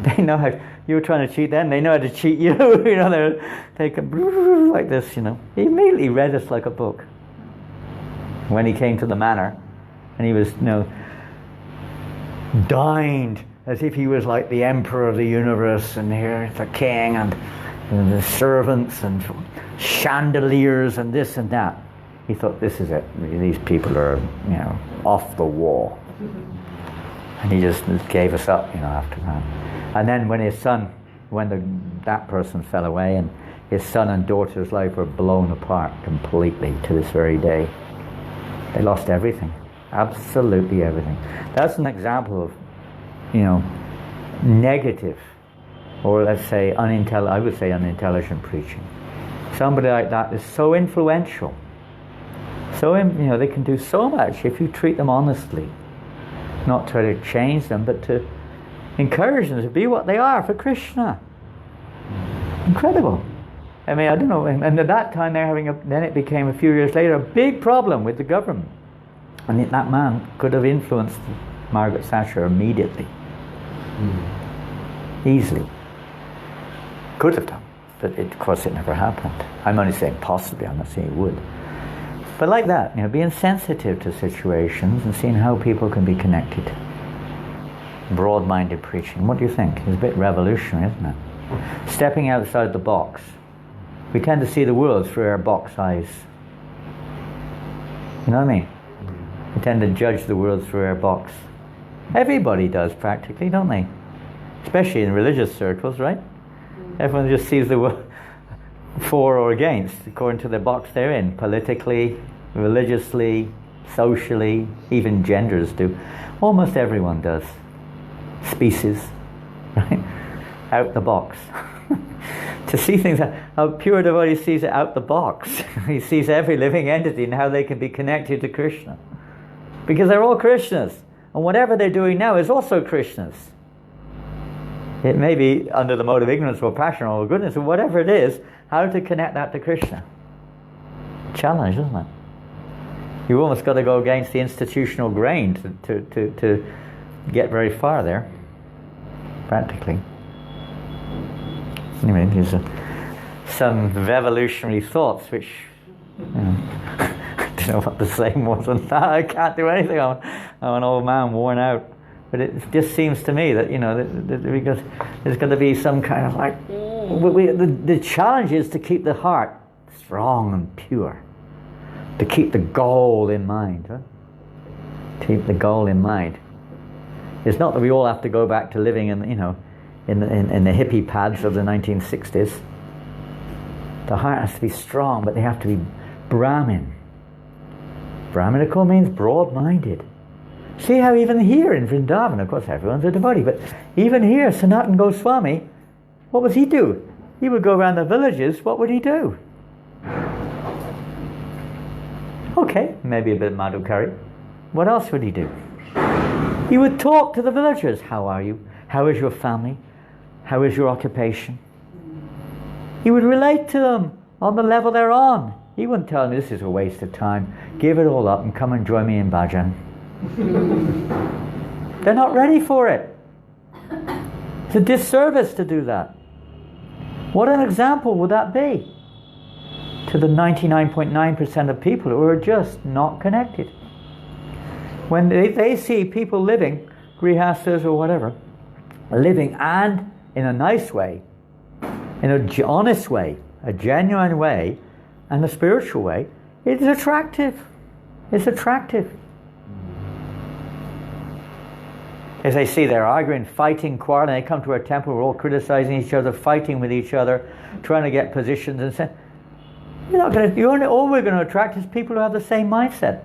They know how, you're trying to cheat them, they know how to cheat you. They can like this, He immediately read us like a book. When he came to the manor, and he was, dined as if he was like the emperor of the universe, and here's the king and the servants and chandeliers and this and that. He thought, this is it. These people are, off the wall. And he just gave us up, after that. And then when that person fell away, and his son and daughter's life were blown apart completely to this very day. They lost everything. Absolutely everything. That's an example of, negative, or let's say unintelligent preaching. Somebody like that is so influential. So, they can do so much if you treat them honestly. Not try to change them, but to encourage them to be what they are for Krishna. Incredible. I mean, I don't know, and at that time then it became a few years later a big problem with the government. And that man could have influenced Margaret Thatcher immediately. Easily. Could have done. But of course it never happened. I'm only saying possibly, I'm not saying it would. But like that, being sensitive to situations and seeing how people can be connected. Broad-minded preaching. What do you think? It's a bit revolutionary, isn't it? Stepping outside the box. We tend to see the world through our box eyes. You know what I mean? We tend to judge the world through our box. Everybody does practically, don't they? Especially in religious circles, right? Everyone just sees the world for or against, according to the box they're in. Politically, religiously, socially, even genders do. Almost everyone does. Species, right? Out the box. To see things, how pure devotee sees it out the box. He sees every living entity and how they can be connected to Krishna. Because they're all Krishnas. And whatever they're doing now is also Krishna's. It may be under the mode of ignorance or passion or goodness or whatever it is, how to connect that to Krishna. Challenge, isn't it? You've almost got to go against the institutional grain to get very far there, practically. Anyway, these are some revolutionary thoughts which, I don't know what to say more than that. I can't do anything. I'm an old man, worn out. But it just seems to me that, because there's got to be some kind of like, the challenge is to keep the heart strong and pure. To keep the goal in mind. Right? Keep the goal in mind. It's not that we all have to go back to living in the hippie pads of the 1960s. The heart has to be strong, but they have to be Brahmin. Brahminical means broad-minded. See how even here in Vrindavan, of course everyone's a devotee, but even here, Sanatana Goswami, what would he do? He would go around the villages, what would he do? Okay, maybe a bit of Madhukari. What else would he do? He would talk to the villagers. How are you? How is your family? How is your occupation? He would relate to them on the level they're on. He wouldn't tell them, this is a waste of time. Give it all up and come and join me in bhajan. They're not ready for it. It's a disservice to do that. What an example would that be to the 99.9% of people who are just not connected? When they see people living, grihastas or whatever, living and in a nice way, in an honest way, a genuine way, and a spiritual way, it's attractive. It's attractive. As they see they're arguing, fighting, quarreling, they come to our temple, we're all criticizing each other, fighting with each other, trying to get positions, and saying, all we're going to attract is people who have the same mindset.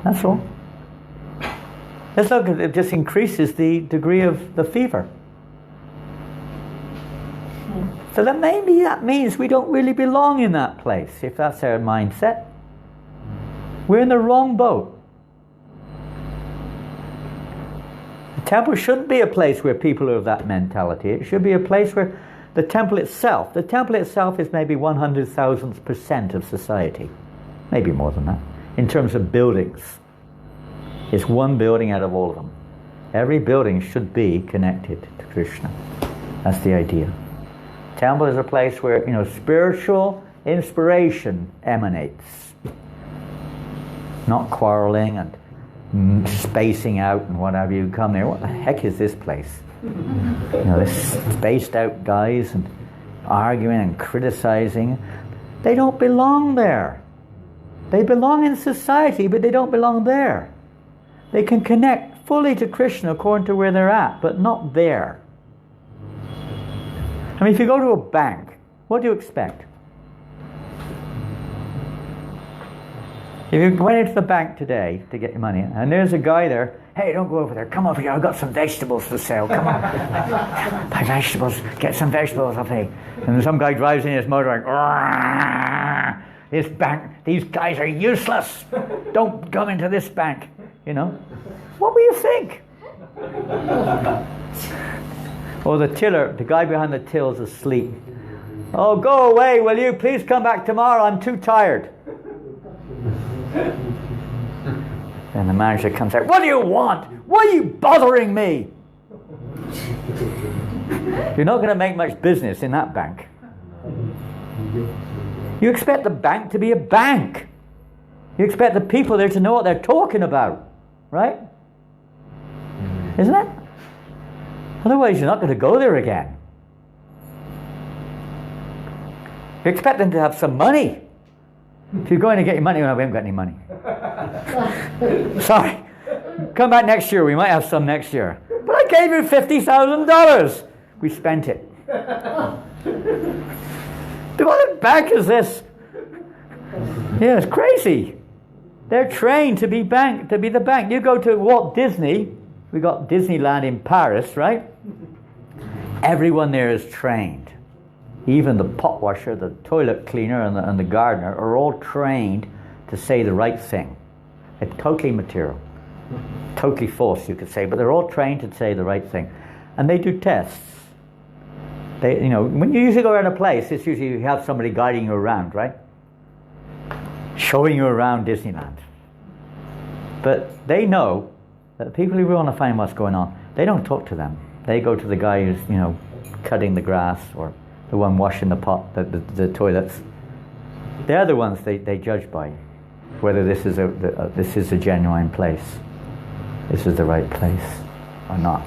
That's all. Let's look at it, just increases the degree of the fever. So that maybe that means we don't really belong in that place, if that's our mindset. We're in the wrong boat. The temple shouldn't be a place where people are of that mentality. It should be a place where the temple itself is maybe 100,000% of society. Maybe more than that. In terms of buildings. It's one building out of all of them. Every building should be connected to Krishna. That's the idea. Temple is a place where, spiritual inspiration emanates. Not quarreling and spacing out and whatever. You come there, what the heck is this place? You know, this spaced out guys and arguing and criticizing. They don't belong there. They belong in society, but they don't belong there. They can connect fully to Krishna according to where they're at, but not there. I mean, if you go to a bank, what do you expect? If you went into the bank today to get your money, and there's a guy there, hey, don't go over there, come over here, I've got some vegetables for sale, come on. Buy vegetables, get some vegetables, I'll pay. And some guy drives in his motor like, this bank, these guys are useless, don't come into this bank, you know. What will you think? Or the tiller, the guy behind the till's asleep. Oh, go away, will you? Please come back tomorrow, I'm too tired. And the manager comes out, what do you want? Why are you bothering me? You're not going to make much business in that bank. You expect the bank to be a bank. You expect the people there to know what they're talking about. Right? Isn't it? Otherwise you're not going to go there again. You expect them to have some money. If you're going to get your money, well, we haven't got any money. Sorry. Come back next year, we might have some next year. But I gave you $50,000. We spent it. What bank is this? Yeah, it's crazy. They're trained to be the bank. You go to Walt Disney, we got Disneyland in Paris, right? Everyone there is trained. Even the pot washer, the toilet cleaner, and the gardener are all trained to say the right thing. It's totally material. Totally false, you could say, but they're all trained to say the right thing. And they do tests. They, you know, when you usually go around a place, it's usually you have somebody guiding you around, right? Showing you around Disneyland. But they know that the people who want to find what's going on, they don't talk to them. They go to the guy who's, you know, cutting the grass, or the one washing the pot, the toilets. They're the ones they judge by, whether this is a genuine place, this is the right place or not.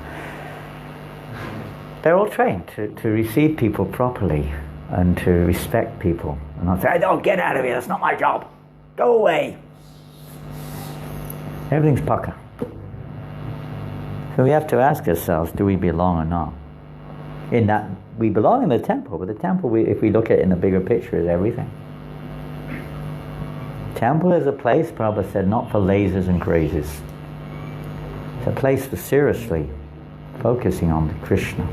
They're all trained to receive people properly and to respect people, and not say, "Oh, get out of here! That's not my job. Go away." Everything's pucker. So we have to ask ourselves: do we belong or not? In that we belong in the temple, but the temple, if we look at it in the bigger picture, is everything. Temple is a place, Prabhupada said, not for lasers and crazies. It's a place for seriously focusing on Krishna.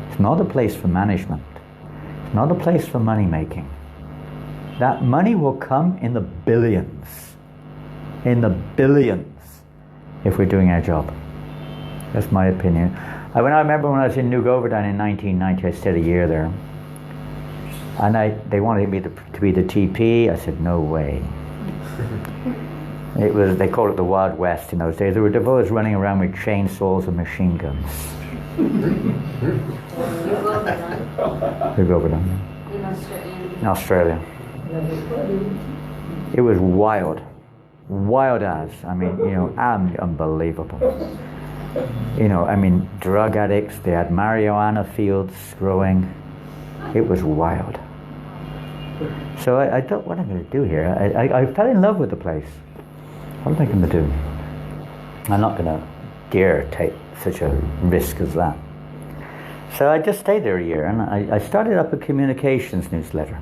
It's not a place for management. It's not a place for money making. That money will come in the billions. In the billions, if we're doing our job. That's my opinion. I remember when I was in New Govardhan in 1990, I stayed a year there. And they wanted me to be the TP. I said, no way. They called it the Wild West in those days. There were devotees running around with chainsaws and machine guns. New Govardhan. In Australia. It was wild. Wild as. I mean, you know, unbelievable. You know, I mean, drug addicts, they had marijuana fields growing. It was wild. So I thought, what am I going to do here? I fell in love with the place. What am I going to do? I'm not going to dare take such a risk as that. So I just stayed there a year, and I started up a communications newsletter.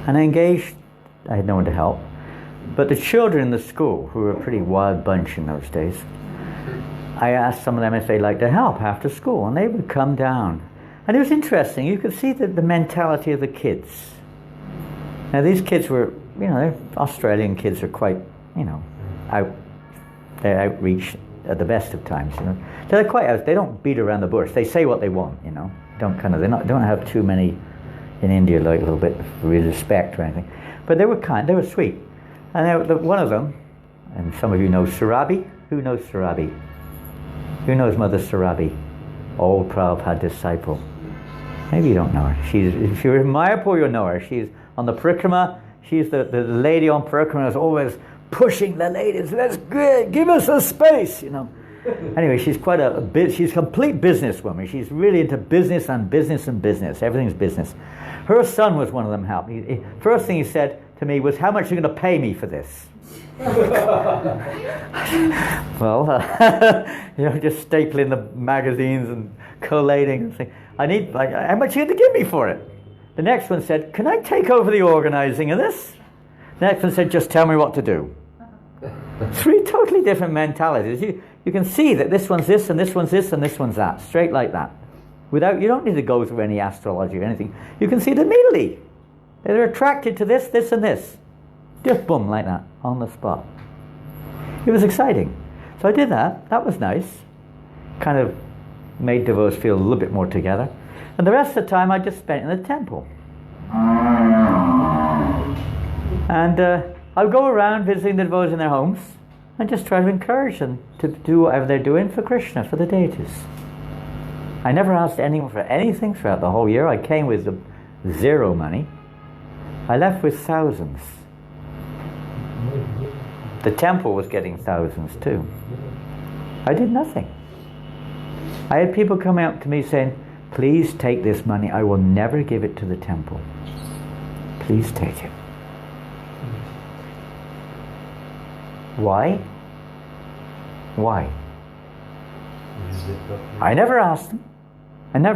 And I engaged, I had no one to help, but the children in the school, who were a pretty wild bunch in those days, I asked some of them if they'd like to help after school, and they would come down. And it was interesting. You could see the mentality of the kids. Now these kids were, you know, Australian kids are quite, you know, they're outreach at the best of times. You know, they're quite out. They don't beat around the bush. They say what they want. You know, don't have too many in India, like a little bit of respect or anything. But they were kind. They were sweet. And one of them, and some of you know Surabi. Who knows Surabi? Who knows Mother Surabi? Old Prabhupada disciple. Maybe you don't know her. If you're in Mayapur, you'll know her. She's on the parikrama. She's the lady on parikrama who's always pushing the ladies. Let's give us a space, you know. Anyway, she's she's a complete businesswoman. She's really into business and business and business. Everything's business. Her son was one of them help. First thing he said to me was, "How much are you going to pay me for this?" Well, you know, just stapling the magazines and collating and saying, "I need, like, how much are you going to give me for it?" The next one said, "Can I take over the organizing of this?" The next one said, "Just tell me what to do." Three totally different mentalities. You can see that this one's this, and this one's this, and this one's that, straight like that. You don't need to go through any astrology or anything. You can see it immediately. They're attracted to this, this, and this. Just boom, like that, on the spot. It was exciting. So I did that. That was nice. Kind of made devotees feel a little bit more together. And the rest of the time I just spent in the temple. And I'll go around visiting the devotees in their homes and just try to encourage them to do whatever they're doing for Krishna, for the deities. I never asked anyone for anything throughout the whole year. I came with zero money. I left with thousands. The temple was getting thousands too. I did nothing. I had people coming up to me saying, "Please take this money. I will never give it to the temple. Please take it." Why? Why? I never asked them.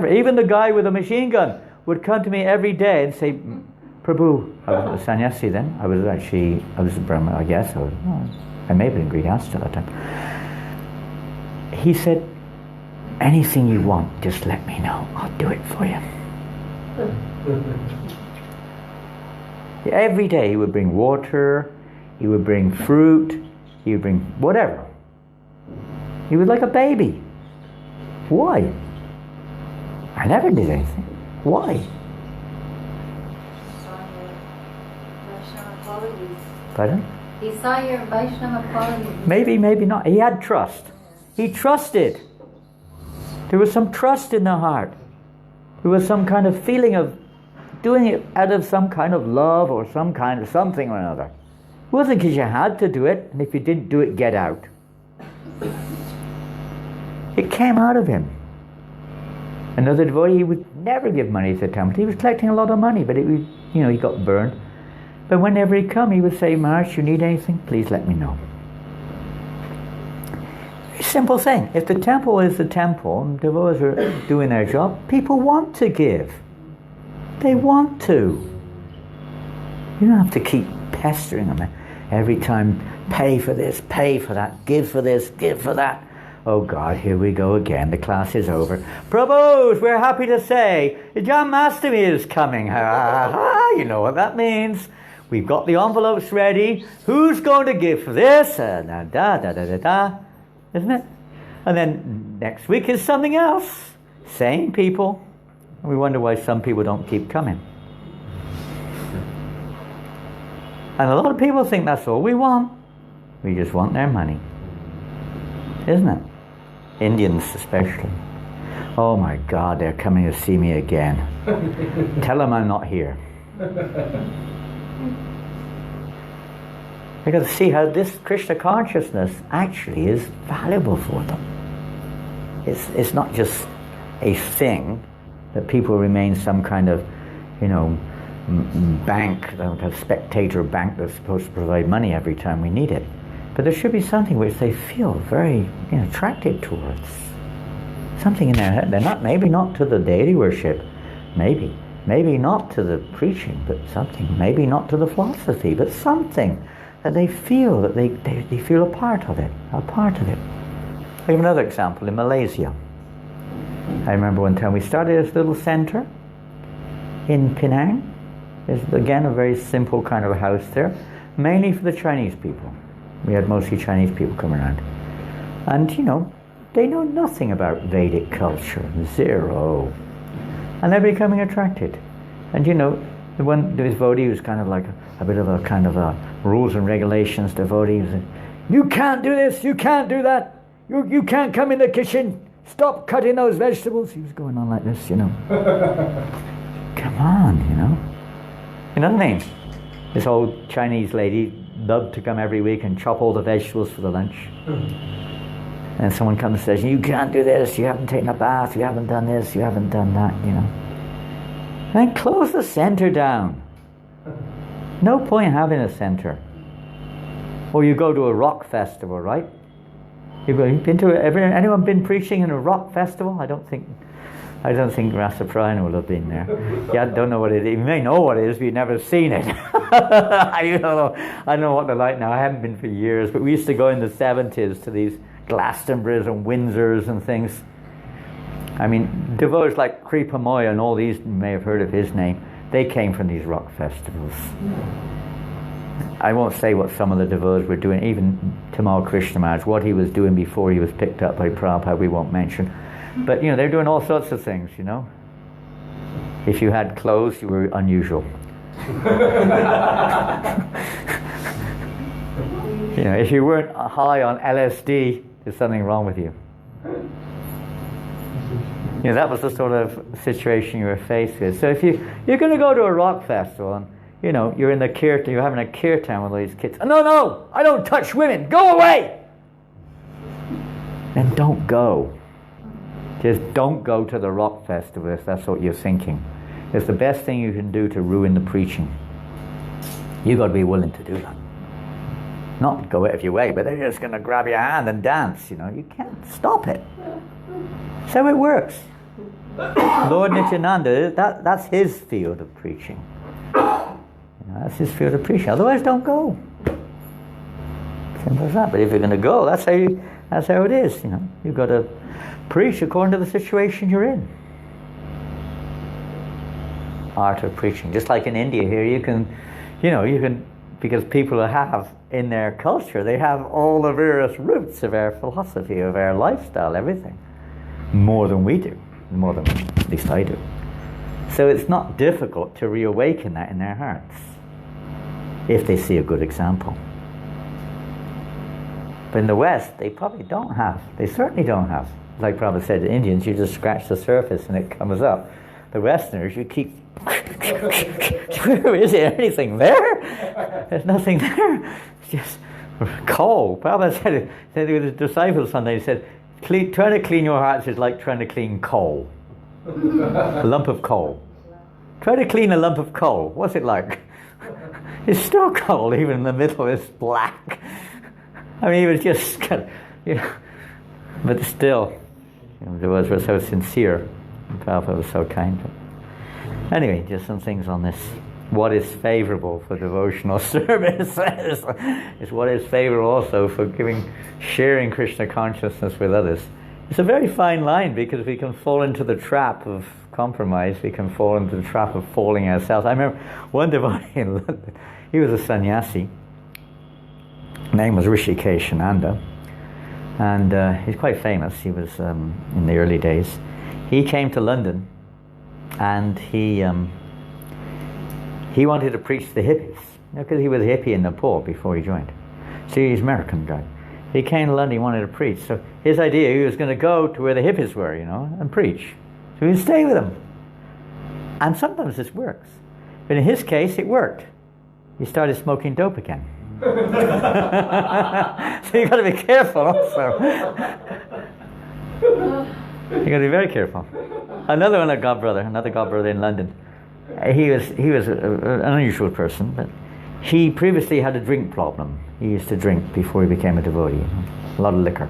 Even the guy with a machine gun would come to me every day and say, "Prabhu," I was a sannyasi then. I was a Brahmin, I guess. I may have been Grihastha at that time. He said, "Anything you want, just let me know. I'll do it for you." Every day he would bring water, he would bring fruit, he would bring whatever. He was like a baby. Why? I never did anything. Why? Pardon? He saw your Vaishnava qualities. Maybe, maybe not. He had trust. He trusted. There was some trust in the heart. There was some kind of feeling of doing it out of some kind of love or some kind of something or another. It wasn't because you had to do it, and if you didn't do it, get out. It came out of him. Another devotee, he would never give money to the temple. He was collecting a lot of money, but he got burned. But whenever he'd come, he would say, "Maharaj, you need anything? Please let me know." Very simple thing. If the temple is the temple, and devotees are doing their job, people want to give. They want to. You don't have to keep pestering them every time. Pay for this, pay for that, give for this, give for that. Oh God, here we go again. The class is over. Prabhus, we're happy to say, Janmashtami is coming. Ha, ha, ha. You know what that means. We've got the envelopes ready. Who's going to give for this? Isn't it? And then next week is something else. Same people. And we wonder why some people don't keep coming. And a lot of people think that's all we want. We just want their money. Isn't it? Indians especially. Oh my God, they're coming to see me again. Tell them I'm not here. They got to see how this Krishna consciousness actually is valuable for them. It's not just a thing that people remain some kind of, bank, a spectator bank that's supposed to provide money every time we need it. But there should be something which they feel very attracted towards. Something in their head. They're not, maybe not to the deity worship, maybe not to the preaching, but something. Maybe not to the philosophy, but something that they feel that they feel a part of it. I have another example in Malaysia. I remember one time we started this little center in Penang. There's again a very simple kind of house there, mainly for the Chinese people. We had mostly Chinese people come around. And, they know nothing about Vedic culture. Zero. And they're becoming attracted. And, the devotee was kind of like a bit of a kind of a rules and regulations devotee. You can't do this, you can't do that. You can't come in the kitchen. Stop cutting those vegetables. He was going on like this, Come on, You know what I mean? This old Chinese lady loved to come every week and chop all the vegetables for the lunch. And someone comes and says, you can't do this, you haven't taken a bath, you haven't done this, you haven't done that, you know. And close the center down. No point having a center. Or you go to a rock festival, right? You've been to anyone been preaching in a rock festival? I don't think Rasaprayana will have been there. Yeah, I don't know what it is. You may know what it is, but you've never seen it. I don't know what they're like now. I haven't been for years, but we used to go in the 70s to these Glastonburys and Windsors and things. I mean, devotees like Kripa Moya and all these, you may have heard of his name, they came from these rock festivals. I won't say what some of the devotees were doing, even Tamal Krishna Maharaj, what he was doing before he was picked up by Prabhupada, we won't mention. But, you know, they're doing all sorts of things, you know. If you had clothes, you were unusual. You know, if you weren't high on LSD, there's something wrong with you. You know, that was the sort of situation you were faced with. So if you're going to go to a rock festival and, you know, you're in the kirtan, you're having a kirtan with all these kids. No, I don't touch women. Go away! Then don't go. Just don't go to the rock festival if that's what you're thinking. It's the best thing you can do to ruin the preaching. You've got to be willing to do that. Not go out of your way, but they're just going to grab your hand and dance, you know. You can't stop it. That's how it works. Lord Nityananda, that's his field of preaching. You know, that's his field of preaching. Otherwise, don't go. Simple as that. But if you're going to go, that's how it is, you know. You've got to preach according to the situation you're in. Art of preaching. Just like in India here, you can, because people have in their culture, they have all the various roots of our philosophy, of our lifestyle, everything. More than we do. More than, at least I do. So it's not difficult to reawaken that in their hearts, if they see a good example. But in the West, they probably don't have. They certainly don't have. Like Prabhupada said, the Indians, you just scratch the surface and it comes up. The Westerners, you keep... Is there anything there? There's nothing there. It's just coal. Prabhupada said to his disciples Sunday, he said, trying to clean your hearts is like trying to clean coal. A lump of coal. Try to clean a lump of coal. What's it like? It's still coal, even in the middle it's black. I mean, he was just kind of, but still, the words were so sincere. Prabhupada was so kind. But anyway, just some things on this. What is favorable for devotional service is what is favorable also for sharing Krishna consciousness with others. It's a very fine line, because we can fall into the trap of compromise. We can fall into the trap of falling ourselves. I remember one devotee in London, he was a sannyasi. His name was Rishikesh Ananda, and he's quite famous. He was in the early days. He came to London, and he wanted to preach to the hippies, because he was a hippie in Nepal before he joined. So he's an American guy. He came to London, he wanted to preach. So his idea, he was going to go to where the hippies were, and preach. So he'd stay with them. And sometimes this works. But in his case, it worked. He started smoking dope again. So you've got to be careful also. You've got to be very careful. Another godbrother in London. He was an unusual person, but he previously had a drink problem. He used to drink before he became a devotee, a lot of liquor.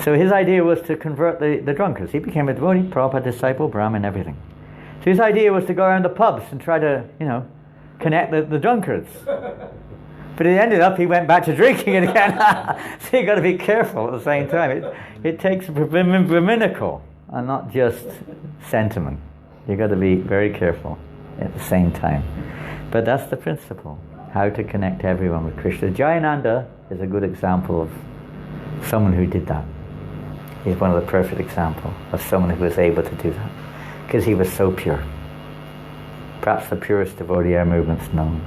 So his idea was to convert the drunkards. He became a devotee, Prabhupada disciple, Brahmin, everything. So his idea was to go around the pubs and try to, connect the drunkards. But it ended up he went back to drinking it again. So you've got to be careful at the same time. It takes Brahminical and not just sentiment. You've got to be very careful at the same time. But that's the principle, how to connect everyone with Krishna. Jayananda is a good example of someone who did that. He's one of the perfect examples of someone who was able to do that, because he was so pure. Perhaps the purest devotee our movement's known.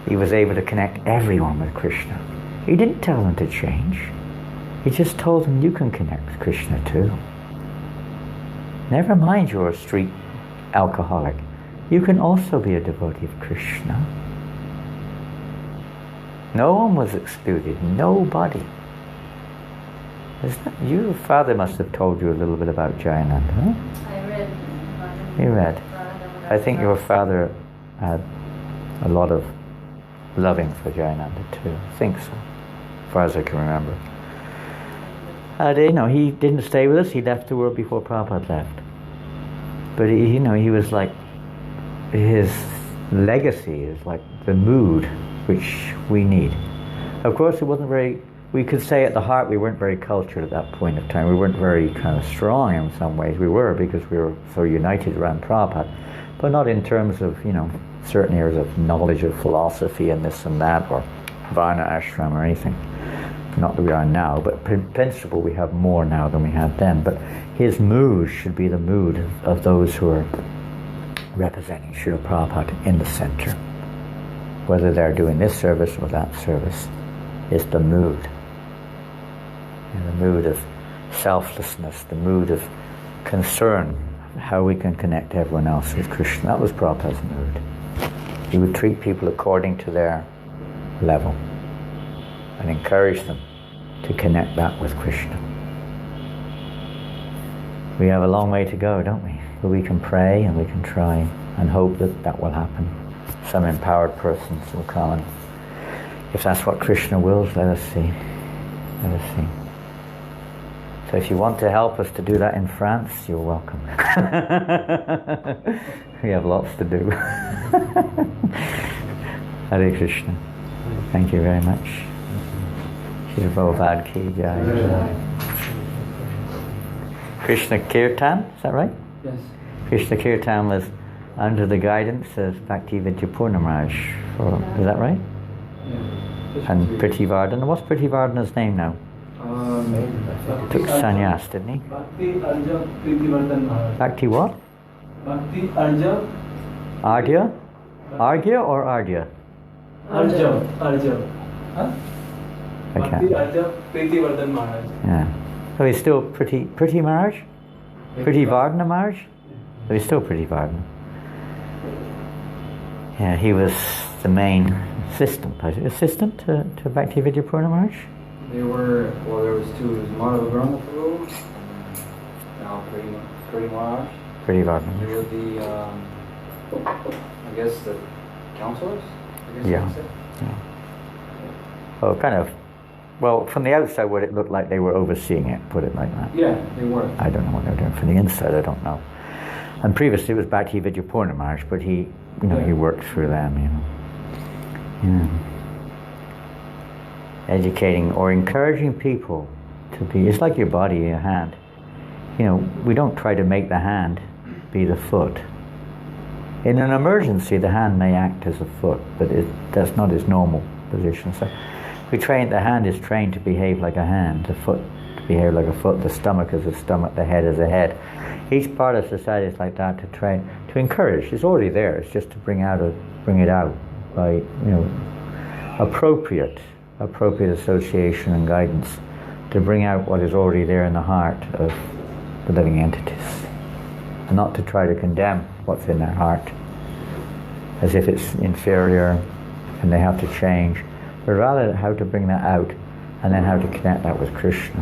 He was able to connect everyone with Krishna. He didn't tell them to change. He just told them, you can connect with Krishna too. Never mind you're a street alcoholic. You can also be a devotee of Krishna. No one was excluded. Nobody. Your father must have told you a little bit about Jayananda, huh? I read. You read. I think your father had a lot of loving for Jayananda too. I think so, as far as I can remember. He didn't stay with us. He left the world before Prabhupada left. But he was like, his legacy is like the mood which we need. Of course, it wasn't very. We could say at the heart we weren't very cultured at that point of time. We weren't very kind of strong in some ways. We were, because we were so united around Prabhupada, but not in terms of certain areas of knowledge of philosophy and this and that, or Varna ashram or anything. Not that we are now, but in principle we have more now than we had then. But his mood should be the mood of those who are representing Srila Prabhupada in the center. Whether they're doing this service or that service, is the mood. And the mood of selflessness, the mood of concern, how we can connect everyone else with Krishna. That was Prabhupada's mood. He would treat people according to their level and encourage them to connect that with Krishna. We have a long way to go, don't we? But we can pray and we can try and hope that that will happen. Some empowered persons will come, and if that's what Krishna wills, let us see. Let us see. So if you want to help us to do that in France, you're welcome. We have lots to do. Hare Krishna. Thank you very much. Shri Prabhupada ki jai. Krishna Kirtan, is that right? Yes. Krishna Kirtan was under the guidance of Bhaktivedanta Purna Maharaj. Is that right? Yeah. And Priti Vardhana. What's Priti Vardhana's name now? Took sannyas, didn't he? Bhakti Arja Priti Vardhan Maharaj. Bhakti what? Bhakti Arja. Ardya? Argya or Ardya? Arja. Huh? Okay. Bhakti Arja Priti Vardhan Maharaj. Yeah. So he's still Priti Maharaj? Priti Vardhana Maharaj? So he's still Priti Vardhana. Yeah, he was the main assistant to Bhaktivedanta Purna Maharaj? They were, well, there was two. It was Madhava Brahma Prabhu, now Priti Maharaj. Priti Vardhana. They were the, I guess, the counselors? I guess Yeah. you could say. Yeah. Oh, kind of. Well, from the outside, what it looked like they were overseeing it, put it like that. Yeah, they were. I don't know what they were doing. From the inside, I don't know. And previously it was Bhaktivedanta Purna Maharaj, but he worked through them, Yeah. Educating or encouraging people to be, it's like your body, your hand. We don't try to make the hand be the foot. In an emergency, the hand may act as a foot, but that's not its normal position. So the hand is trained to behave like a hand, the foot to behave like a foot, the stomach is a stomach, the head is a head. Each part of society is like that, to encourage. It's already there. It's just to bring it out by appropriate association and guidance, to bring out what is already there in the heart of the living entities, and not to try to condemn what's in their heart as if it's inferior and they have to change, but rather how to bring that out and then how to connect that with Krishna.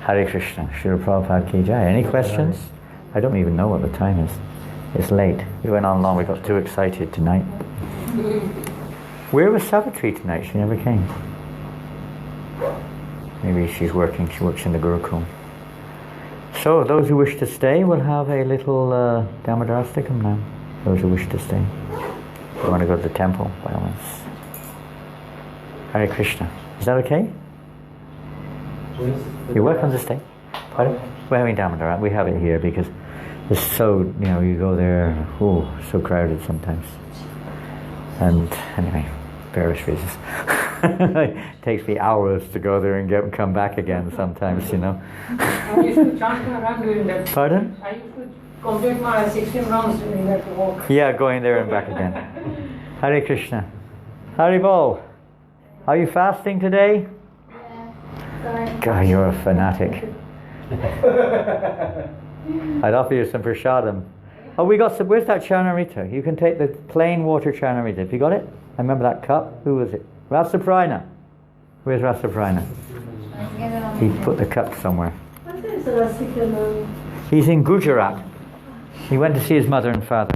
Hare Krishna. Srila Prabhupada ki jai. Any questions? I don't even know what the time is. It's late. We went on long. We got too excited tonight. Where was Savitri tonight? She never came. Maybe she's working. She works in the Gurukul. So those who wish to stay will have a little Damodarastikam now. Those who wish to stay. If you want to go to the temple, by all means. Hare Krishna. Is that okay? You're welcome to stay. Pardon? We're having Damodar. We have it here because it's so, you go there, so crowded sometimes. And anyway, various reasons. It takes me hours to go there and come back again sometimes, I used to chant my run during that. Pardon? I used to complete my 16 rounds during that walk. Yeah, going there and back again. Hare Krishna. Haribol. Are you fasting today? God, you're a fanatic. I'd offer you some prasadam. Oh, we got some. Where's that Charnarita? You can take the plain water Charnarita. Have you got it? I remember that cup. Who was it? Rasaprana. Where's Rasaprana? He put the cup somewhere. What is Rasikana? He's in Gujarat. He went to see his mother and father.